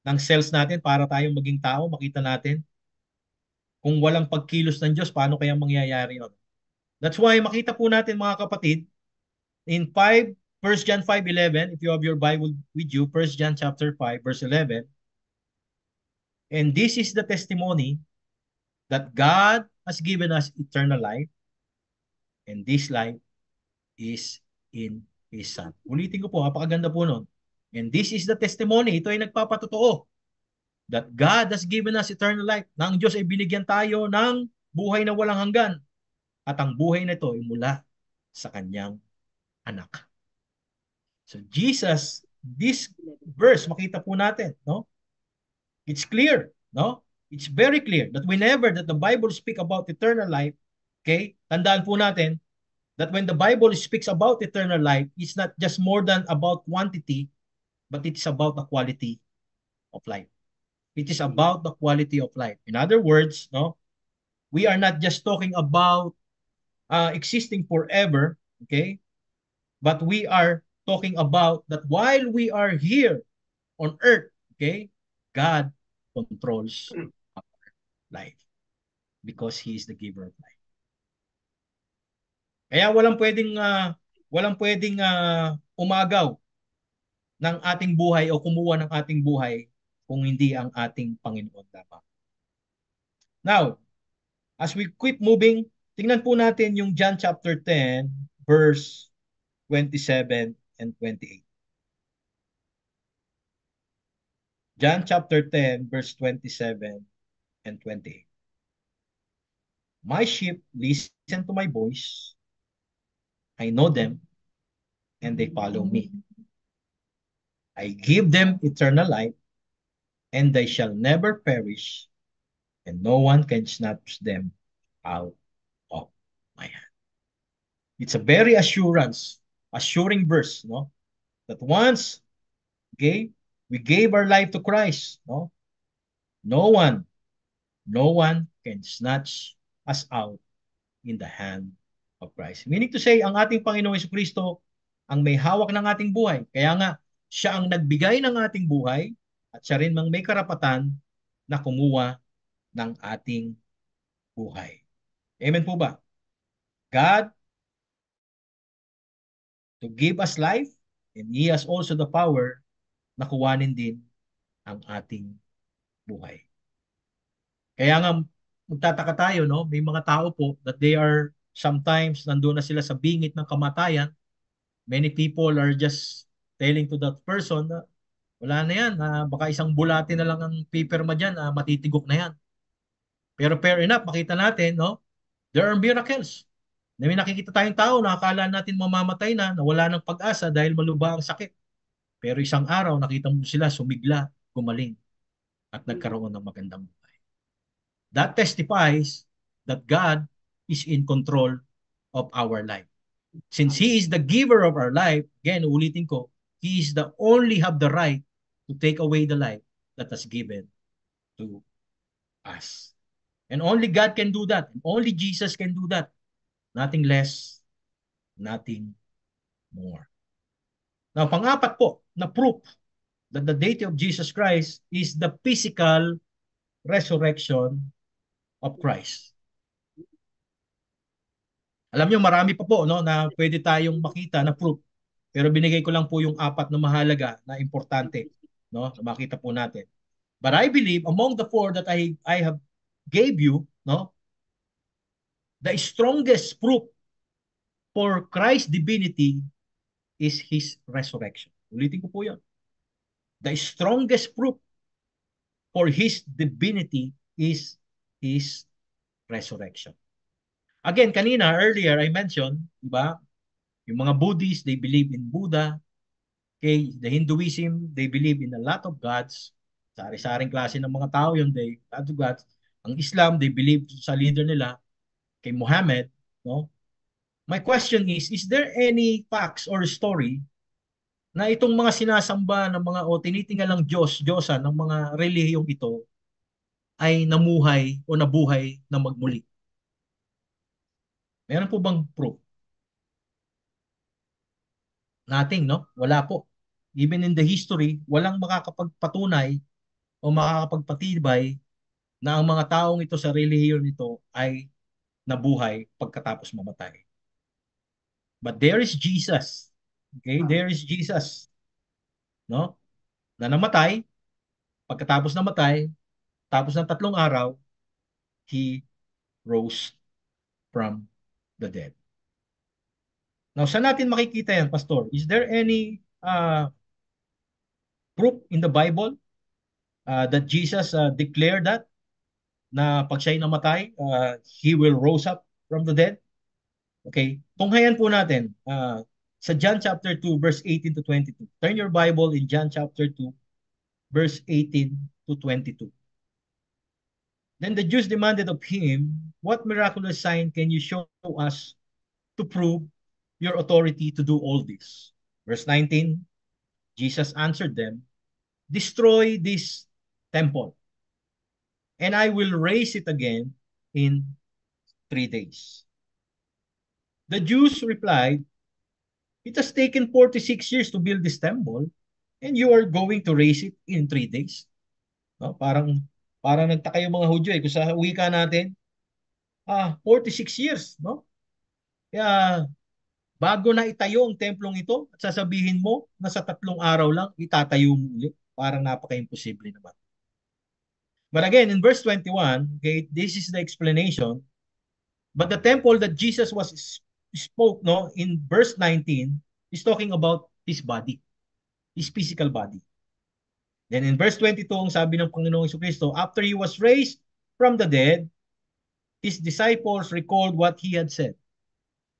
ng cells natin para tayong maging tao, makita natin? Kung walang pagkilos ng Diyos, paano kaya mangyayari yun? That's why makita po natin mga kapatid, in 1 John 5:11, if you have your Bible with you, 1 John chapter 5, verse 11, and this is the testimony that God has given us eternal life, and this life is in His Son. Ulitin ko po, napakaganda po nun. And this is the testimony, ito ay nagpapatotoo, that God has given us eternal life, na ang Diyos ay binigyan tayo ng buhay na walang hanggan, at ang buhay na ito ay mula sa Kanyang anak. So Jesus, this verse, makita po natin, no? It's clear, no? It's very clear that whenever that the Bible speak about eternal life, okay, tandaan po natin that when the Bible speaks about eternal life, it's not just more than about quantity, but it's about the quality of life. It is about the quality of life. In other words, no, we are not just talking about existing forever, okay, but we are talking about that while we are here on earth, okay, God controls our life because He is the giver of life. Kaya walang pwedeng umagaw ng ating buhay o kumuha ng ating buhay kung hindi ang ating Panginoon lamang. Now, as we keep moving, tingnan po natin yung John chapter 10, verse 27 and 28. John chapter 10, verse 27 and 28. My sheep listen to my voice. I know them, and they follow me. I give them eternal life, and they shall never perish, and no one can snatch them out of my hand. It's a very assuring verse, no? That once, okay, we gave our life to Christ, no? No one can snatch us out in the hand of Christ. Meaning to say, ang ating Panginoong Jesucristo ang may hawak ng ating buhay. Kaya nga, siya ang nagbigay ng ating buhay at siya rin mang may karapatan na kumuha ng ating buhay. Amen po ba? God to give us life and He has also the power na kuwanin din ang ating buhay. Kaya nga, magtataka tayo, no? May mga tao po that they are sometimes nandun na sila sa bingit ng kamatayan. Many people are just telling to that person na wala na yan, baka isang bulate na lang ang pipirma dyan, matitigok na yan. Pero fair enough, makita natin, no? There are miracles. Na may nakikita tayong tao na akala natin mamamatay na wala ng pag-asa dahil maluba ang sakit. Pero isang araw, nakita mo sila sumigla, gumaling, at nagkaroon ng magandang buhay. That testifies that God is in control of our life. Since He is the giver of our life, again, ulitin ko, He is the only have the right to take away the life that has given to us. And only God can do that. And only Jesus can do that. Nothing less, nothing more. Now, pang-apat po na proof that the deity of Jesus Christ is the physical resurrection of Christ. Alam niyo, marami pa po no, na pwede tayong makita na proof. Pero binigay ko lang po yung apat na mahalaga na importante no, na makita po natin. But I believe among the four that I have gave you, no, the strongest proof for Christ's divinity is His resurrection. Ulitin ko po yan. The strongest proof for His divinity is His resurrection. Again, kanina, earlier, I mentioned, di ba, yung mga Buddhists, they believe in Buddha. Okay, the Hinduism, they believe in a lot of gods. Sari-saring klase ng mga tao yun, they lot of gods. Ang Islam, they believe sa leader nila, kay Muhammad, no? My question is there any facts or story na itong mga sinasamba ng mga o tinitingalang Diyos, Diyosa ng mga relihiyong ito ay namuhay o nabuhay na magmuli? Meron po bang proof? Nothing, no? Wala po. Even in the history, walang makakapagpatunay o makakapagpatibay na ang mga taong ito sa relihiyon nito ay nabuhay pagkatapos mamatay. But there is Jesus. Okay, there is Jesus, no? Na namatay, pagkatapos namatay, tapos ng 3 araw, He rose from the dead. Now, saan natin makikita yan, Pastor? Is there any proof in the Bible that Jesus declared that na pag siya'y namatay, He will rose up from the dead? Okay, tunghayan po natin sa John chapter 2, verse 18 to 22. Turn your Bible in John chapter 2, verse 18 to 22. Then the Jews demanded of him, "What miraculous sign can you show us to prove your authority to do all this?" Verse 19, Jesus answered them, "Destroy this temple, and I will raise it again in 3 days." The Jews replied, "It has taken 46 years to build this temple, and you are going to raise it in 3 days." No? Parang nagtaka yung mga Hudyo kung sa wika natin, 46 years, no? Kaya bago na itayo ang templong ito at sasabihin mo na sa 3 araw lang itatayo mo ulit, parang napaka-imposible naman. But again, in verse 21, okay, this is the explanation. But the temple that Jesus spoke, no, in verse 19 is talking about his body, his physical body. Then in verse 22, ang sabi ng Panginoong Jesucristo, after he was raised from the dead, his disciples recalled what he had said.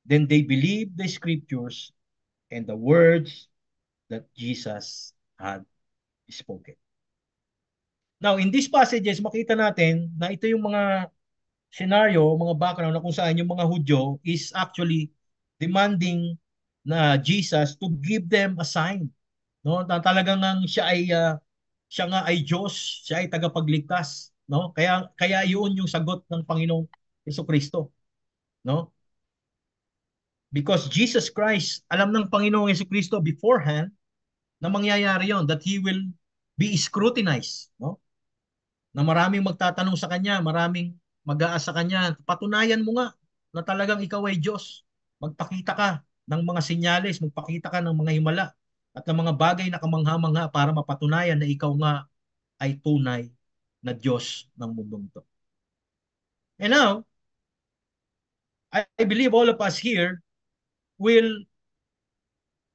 Then they believed the scriptures and the words that Jesus had spoken. Now, in these passages, makita natin na ito yung mga scenario, mga background na kung saan yung mga Hudyo is actually demanding na Jesus to give them a sign. No? Na talagang siya nga ay Diyos, siya ay tagapagligtas, no? Kaya yun yung sagot ng Panginoong Jesucristo, no? Because Jesus Christ, alam ng Panginoong Jesucristo beforehand na mangyayari yon, that he will be scrutinized, no? Na maraming magtatanong sa kanya, maraming mag-aasa sa kanya, patunayan mo nga na talagang ikaw ay Diyos. Magpakita ka ng mga senyales, magpakita ka ng mga himala at ng mga bagay na kamangha-mangha para mapatunayan na ikaw nga ay tunay na Diyos ng mundong ito. And now, I believe all of us here will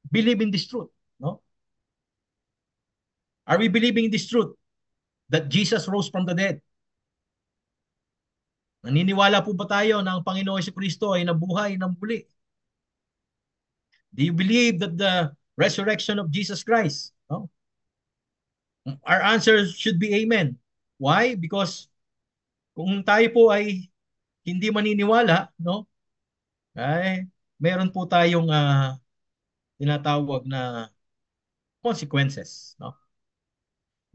believe in this truth, no? Are we believing in this truth that Jesus rose from the dead? Naniniwala po ba tayo na ang Panginoong Jesucristo ay nabuhay ng muli? Do you believe that the resurrection of Jesus Christ? No? Our answer should be amen. Why? Because kung tayo po ay hindi maniniwala, no? Ay meron po tayong tinatawag na consequences, no?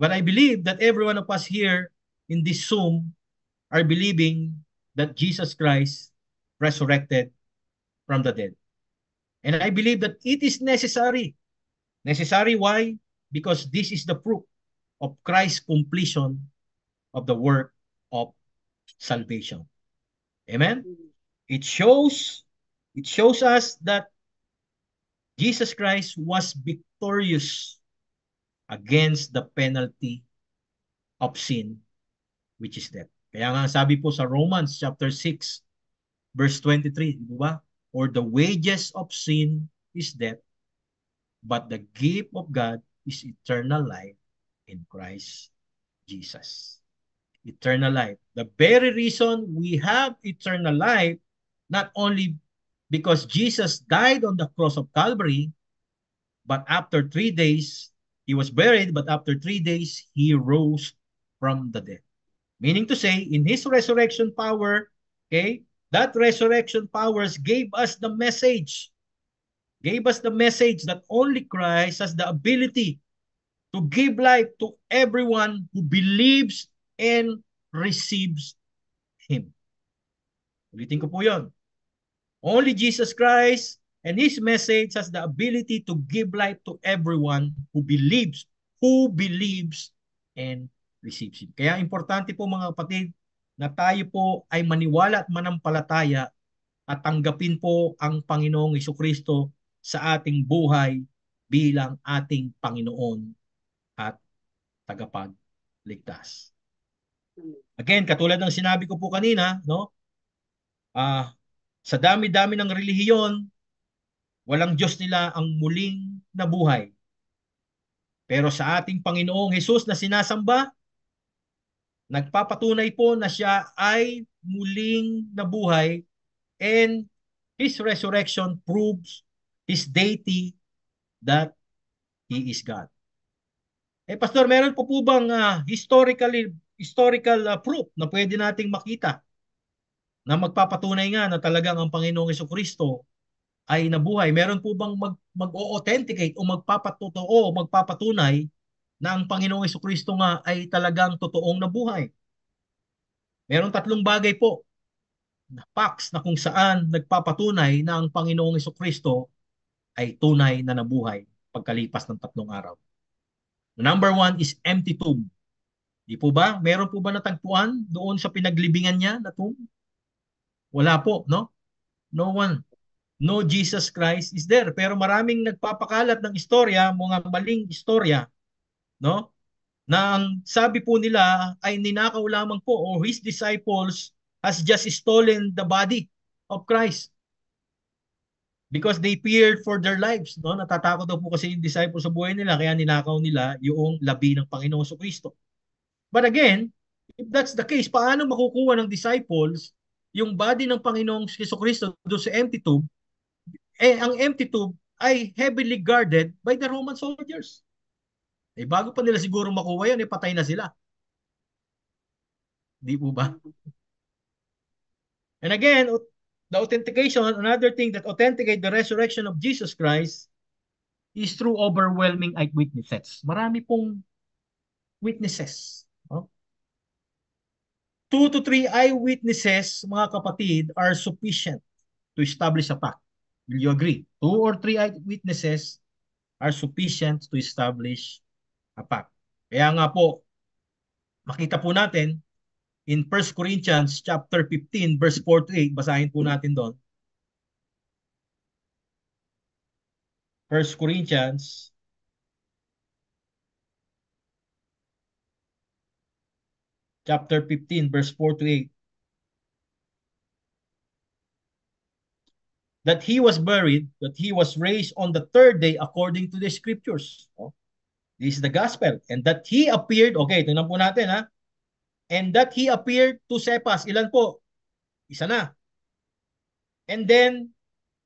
But I believe that every one of us here in this Zoom are believing that Jesus Christ resurrected from the dead. And I believe that it is necessary. Necessary why? Because this is the proof of Christ's completion of the work of salvation. Amen? It shows us that Jesus Christ was victorious against the penalty of sin, which is death. Kaya nga sabi po sa Romans chapter 6, verse 23, di ba? For the wages of sin is death, but the gift of God is eternal life in Christ Jesus. Eternal life. The very reason we have eternal life, not only because Jesus died on the cross of Calvary, but after 3 days, he was buried, but after 3 days, he rose from the dead. Meaning to say, in his resurrection power, okay, that resurrection powers gave us the message that only Christ has the ability to give life to everyone who believes and receives Him. Ulitin ko po yun. Only Jesus Christ and His message has the ability to give life to everyone who believes and receives Him. Kaya importante po mga kapatid na tayo po ay maniwala at manampalataya at tanggapin po ang Panginoong Jesucristo sa ating buhay bilang ating Panginoon at tagapagligtas. Again, katulad ng sinabi ko po kanina, no? Sa dami-dami ng relihiyon, walang Diyos nila ang muling nabuhay. Pero sa ating Panginoong Hesus na sinasamba, nagpapatunay po na siya ay muling nabuhay, and His resurrection proves His deity, that He is God. Pastor, meron po bang historical proof na pwede nating makita na magpapatunay nga na talagang ang Panginoong Jesucristo ay nabuhay? Meron po bang mag-o-authenticate o magpapatotoo o magpapatunay na ang Panginoong Jesucristo nga ay talagang totoong nabuhay? Meron 3 bagay po na facts na kung saan nagpapatunay na ang Panginoong Jesucristo ay tunay na nabuhay pagkalipas ng 3 araw. Number 1 is empty tomb. Di po ba? Meron po ba natagpuan doon sa pinaglibingan niya na tomb? Wala po, no? No one. No Jesus Christ is there. Pero maraming nagpapakalat ng istorya, mga maling istorya, no? Na ang sabi po nila ay ninakaw lamang po, or his disciples has just stolen the body of Christ because they feared for their lives, no? Natatakot daw po kasi yung disciples sa buhay nila, kaya ninakaw nila yung labi ng Panginoong Jesucristo. But again, if that's the case, paano makukuha ng disciples yung body ng Panginoong Jesucristo doon sa empty tomb? Ang empty tomb ay heavily guarded by the Roman soldiers. Bago pa nila siguro makuha yan, patay na sila. Di po ba? And again, the authentication, another thing that authenticate the resurrection of Jesus Christ is through overwhelming eyewitnesses. Marami pong witnesses. 2 to 3 eyewitnesses, mga kapatid, are sufficient to establish a fact. Will you agree? 2 or 3 eyewitnesses are sufficient to establish a fact. Kaya nga po, makita po natin in 1 Corinthians chapter 15 verse 4 to 8, basahin po natin doon. 1 Corinthians chapter 15 verse 4 to 8. That he was buried, that he was raised on the 3rd day according to the scriptures. This is the gospel. And that he appeared, okay, tingnan po natin ha. And that he appeared to Cephas. Ilan po? Isa na. And then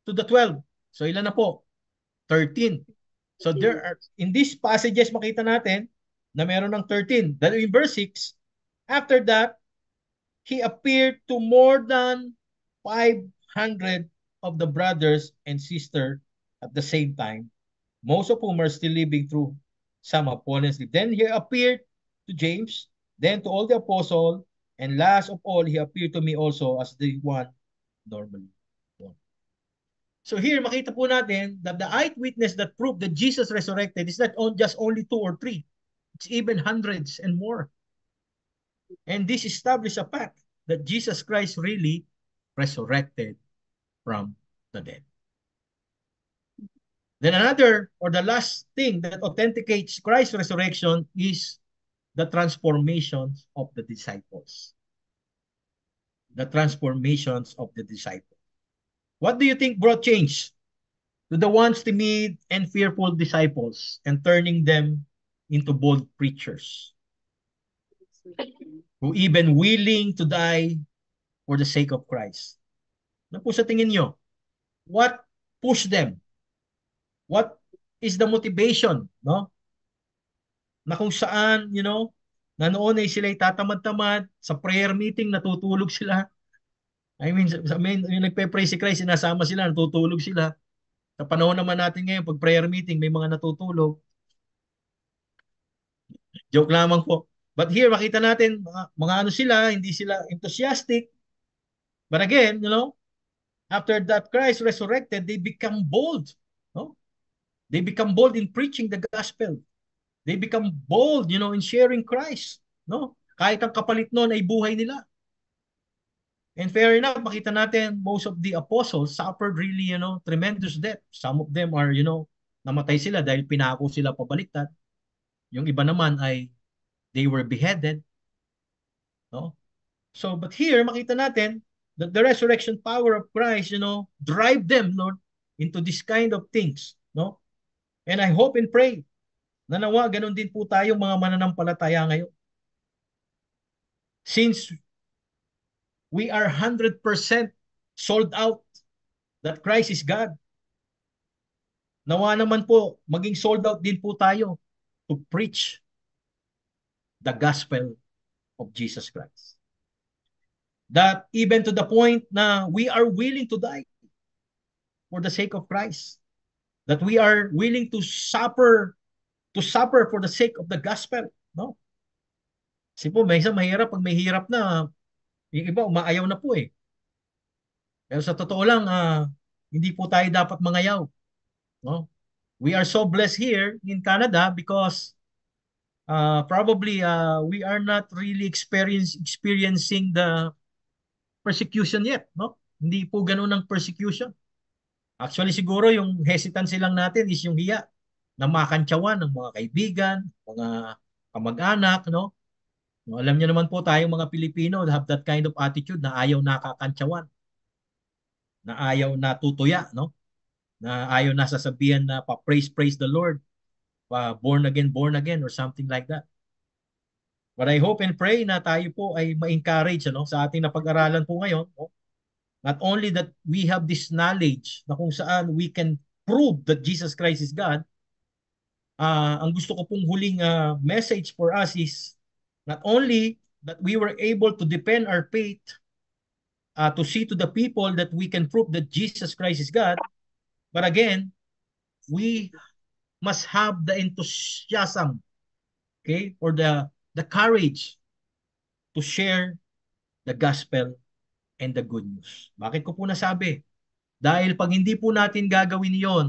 to the 12. So ilan na po? 13. So there are, in these passages makita natin na meron ng 13. Then in verse 6, after that, he appeared to more than 500 of the brothers and sisters at the same time, most of whom are still living, through some have fallen asleep. Then he appeared to James, then to all the apostles, and last of all, he appeared to me also as the one normally born. So here, makita po natin that the eyewitness that proved that Jesus resurrected is not just only two or three. It's even hundreds and more. And this established a fact that Jesus Christ really resurrected from the dead. Then another, or the last thing that authenticates Christ's resurrection is the transformations of the disciples. The transformations of the disciples. What do you think brought change to the once timid and fearful disciples and turning them into bold preachers who even willing to die for the sake of Christ? Ano po sa tingin nyo? What pushed them? What is the motivation, no? Na kung saan, na noon ay sila tatamad-tamad, sa prayer meeting natutulog sila. I mean, yung nagpe-pray si Christ, sinasama sila, natutulog sila. Sa panahon naman natin ngayon, pag prayer meeting, may mga natutulog. Joke lamang po. But here, makita natin, mga ano sila, hindi sila enthusiastic. But again, after that Christ resurrected, they become bold. No? They become bold in preaching the gospel. They become bold, in sharing Christ. No? Kahit ang kapalit noon ay buhay nila. And fair enough, makita natin, most of the apostles suffered really, tremendous death. Some of them are, namatay sila dahil pinako sila pabaliktad. Yung iba naman ay they were beheaded. No? So, but here, makita natin that the resurrection power of Christ, drive them, Lord, into this kind of things. No? And I hope and pray na nawa, ganun din po tayo mga mananampalataya ngayon. Since we are 100% sold out that Christ is God, nawa naman po, maging sold out din po tayo to preach the gospel of Jesus Christ. That even to the point na we are willing to die for the sake of Christ. That we are willing to suffer for the sake of the gospel. No? Kasi po, may isang mahirap, pag may hirap na, yung iba, umaayaw na po eh. Pero sa totoo lang, hindi po tayo dapat mangayaw. No? We are so blessed here in Canada because probably we are not really experiencing the persecution yet. No? Hindi po ganun ang persecution. Actually, siguro yung hesitancy lang natin is yung hiya na makantsawan ng mga kaibigan, mga kamag-anak, no? No, alam niyo naman po tayong mga Pilipino have that kind of attitude na ayaw nakakantsawan, na ayaw natutuya, no? Na ayaw na sasabihan na praise the Lord, born again or something like that. But I hope and pray na tayo po ay ma-encourage sa ating napag-aralan po ngayon. No? Not only that we have this knowledge na kung saan we can prove that Jesus Christ is God, ang gusto ko pong huling message for us is not only that we were able to defend our faith, to see to the people that we can prove that Jesus Christ is God, but again, we must have the enthusiasm, okay, or the courage to share the gospel and the good news. Bakit ko po nasabi? Dahil pag hindi po natin gagawin yon,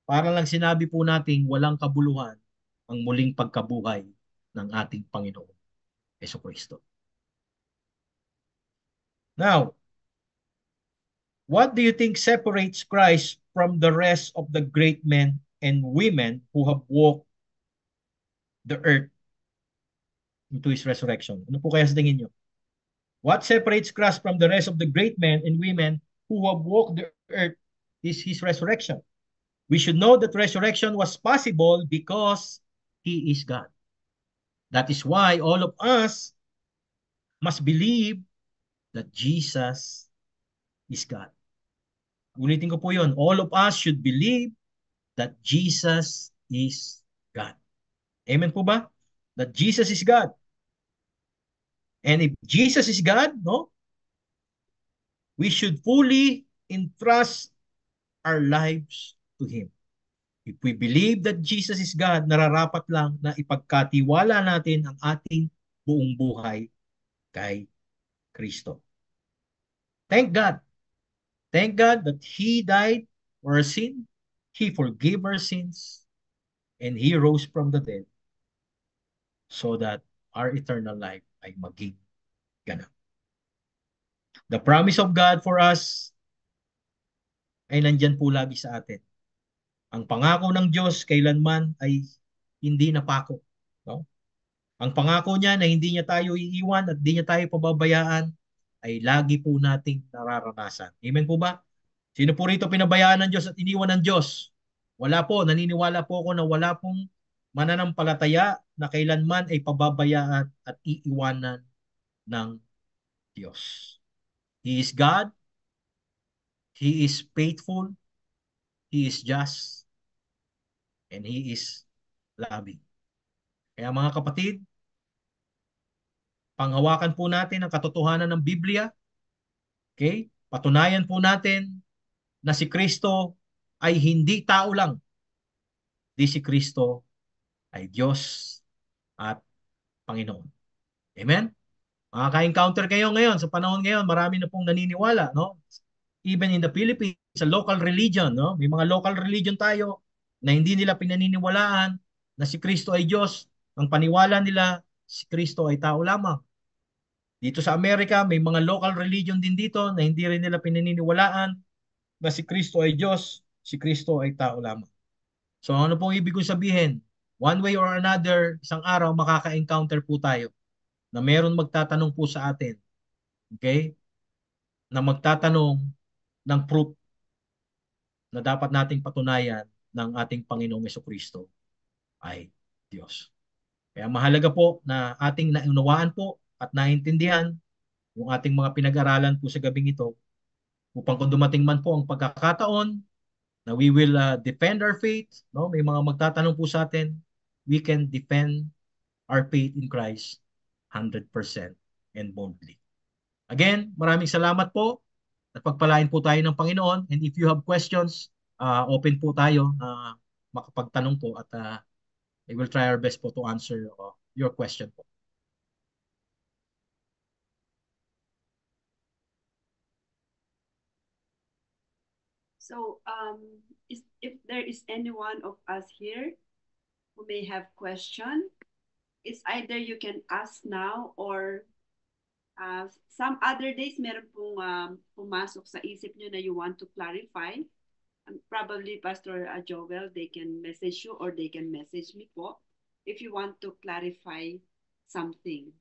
para lang sinabi po nating walang kabuluhan ang muling pagkabuhay ng ating Panginoon Jesucristo. Now, what do you think separates Christ from the rest of the great men and women who have walked the earth into His resurrection? Ano po kaya sa tingin nyo? What separates Christ from the rest of the great men and women who have walked the earth is His resurrection. We should know that resurrection was possible because He is God. That is why all of us must believe that Jesus is God. Ulitin ko po yun. All of us should believe that Jesus is God. Amen po ba? That Jesus is God. And if Jesus is God, no, we should fully entrust our lives to Him. If we believe that Jesus is God, nararapat lang na ipagkatiwala natin ang ating buong buhay kay Kristo. Thank God. Thank God that He died our sin, He forgave our sins, and He rose from the dead so that our eternal life ay maging ganap. The promise of God for us ay nandyan po lagi sa atin. Ang pangako ng Diyos kailanman ay hindi napako. No? Ang pangako niya na hindi niya tayo iiwan at hindi niya tayo pababayaan ay lagi po nating nararanasan. Amen po ba? Sino po rito pinabayaan ng Diyos at iniwan ng Diyos? Wala po. Naniniwala po ako na wala pong mananampalataya na kailanman ay pababayaan at iiwanan ng Diyos. He is God. He is faithful. He is just. And He is loving. Kaya mga kapatid, panghawakan po natin ang katotohanan ng Biblia. Okay? Patunayan po natin na si Kristo ay hindi tao lang. Di si Kristo ay Diyos at Panginoon. Amen? Makaka-encounter kayo ngayon, sa panahon ngayon, marami na pong naniniwala, no? Even in the Philippines, sa local religion, no? May mga local religion tayo na hindi nila pinaniniwalaan na si Kristo ay Diyos. Ang paniwala nila, si Kristo ay tao lamang. Dito sa Amerika, may mga local religion din dito na hindi rin nila pinaniniwalaan na si Kristo ay Diyos, si Kristo ay tao lamang. So ano pong ibig kong sabihin? One way or another, isang araw makaka-encounter po tayo na meron magtatanong po sa atin, okay? Na magtatanong ng proof na dapat nating patunayan ng ating Panginoong Jesucristo ay Diyos. Kaya mahalaga po na ating naunawaan po at naintindihan yung ating mga pinag-aralan po sa gabing ito upang kung dumating man po ang pagkakataon na we will defend our faith, no? May mga magtatanong po sa atin, we can defend our faith in Christ 100% and boldly. Again, maraming salamat po at pagpalain po tayo ng Panginoon. And if you have questions, open po tayo na makapagtanong po at I will try our best po to answer your question po. So, if there is any one of us here who may have question, it's either you can ask now or some other days meron pong pumasok sa isip nyo na you want to clarify. Probably Pastor Joel, they can message you or they can message me po if you want to clarify something.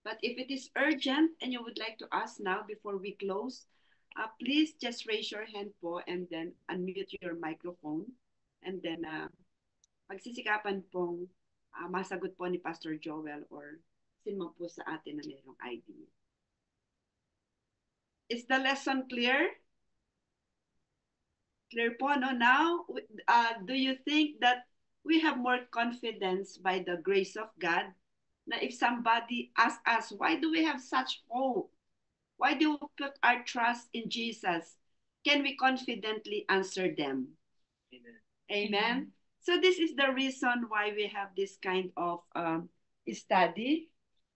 But if it is urgent and you would like to ask now before we close, please just raise your hand po and then unmute your microphone. And then magsisikapan pong masagot po ni Pastor Joel or sino po sa atin na mayroong idea. Is the lesson clear? Clear po, no? Now, do you think that we have more confidence by the grace of God? Na if somebody asks us, why do we have such hope? Why do we put our trust in Jesus? Can we confidently answer them? Amen. Amen. So this is the reason why we have this kind of study.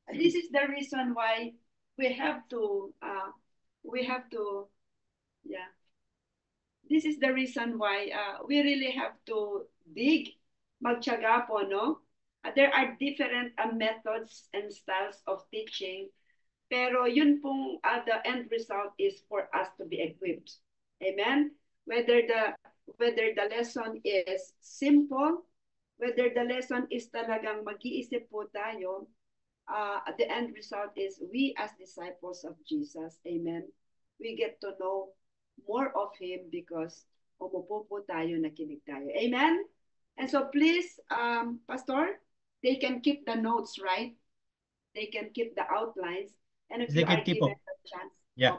This is the reason why we have to, yeah. This is the reason why we really have to dig, magtiyaga po, no? There are different methods and styles of teaching, pero yun pong the end result is for us to be equipped. Amen? Whether the lesson is simple, whether the lesson is talagang mag-iisip po tayo, the end result is we as disciples of Jesus, amen, we get to know more of Him because umupo po tayo, nakinig tayo. Amen? And so please, Pastor, they can keep the notes, right? They can keep the outlines. And if you are given the chance, yeah.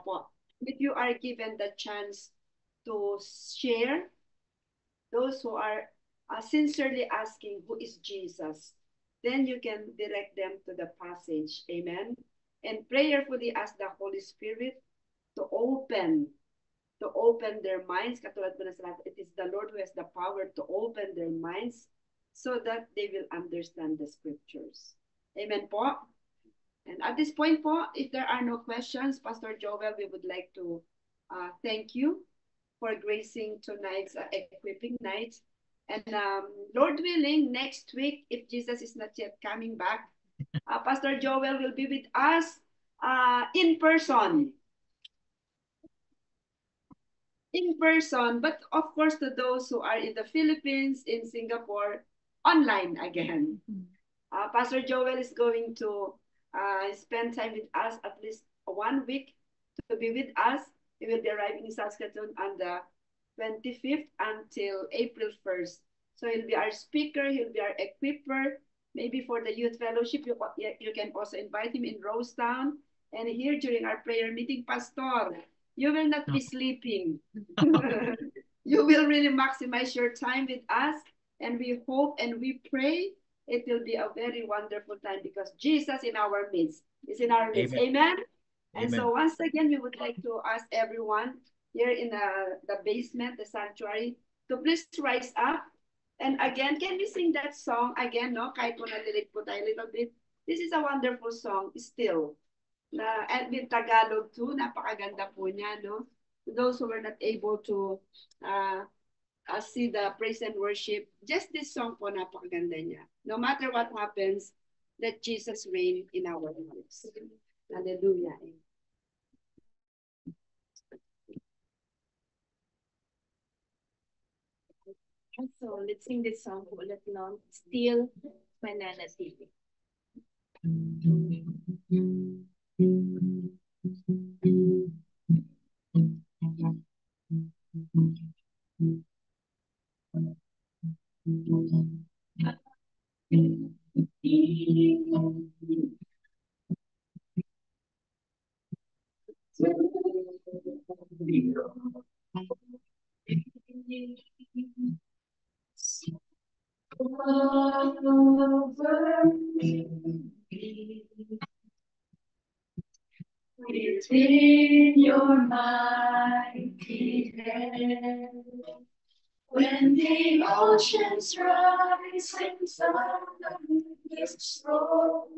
If you are given the chance to share, those who are sincerely asking who is Jesus, then you can direct them to the passage. Amen? And prayerfully ask the Holy Spirit to open their minds. Katulad mo na sa it is the Lord who has the power to open their minds so that they will understand the scriptures. Amen po. And at this point po, if there are no questions, Pastor Joel, we would like to thank you for gracing tonight's equipping night. And Lord willing, next week, if Jesus is not yet coming back, Pastor Joel will be with us in person. In person, but of course to those who are in the Philippines, in Singapore, online again. Pastor Joel is going to spend time with us at least 1 week to be with us. He will be arriving in Saskatoon on the 25th until April 1st. So he'll be our speaker, he'll be our equiper. Maybe for the youth fellowship, you can also invite him in Rosetown. And here during our prayer meeting, Pastor, you will not be sleeping. You will really maximize your time with us. And we hope and we pray it will be a very wonderful time because Jesus in our midst is in our midst. Amen. Amen. And Amen. so once again, we would like to ask everyone here in the basement, the sanctuary, to please rise up. And again, can we sing that song again, no? Kahit po nalilig po tayo a little bit. This is a wonderful song, still. And with Tagalog too, napakaganda po niya, no? Those who were not able to see the praise and worship, just this song po, napakaganda niya. No matter what happens, let Jesus reign in our lives. Hallelujah. So let's sing this song po ulit, no? Still Mananatili. Within your mighty hand, when the oceans rise and thunder is roll,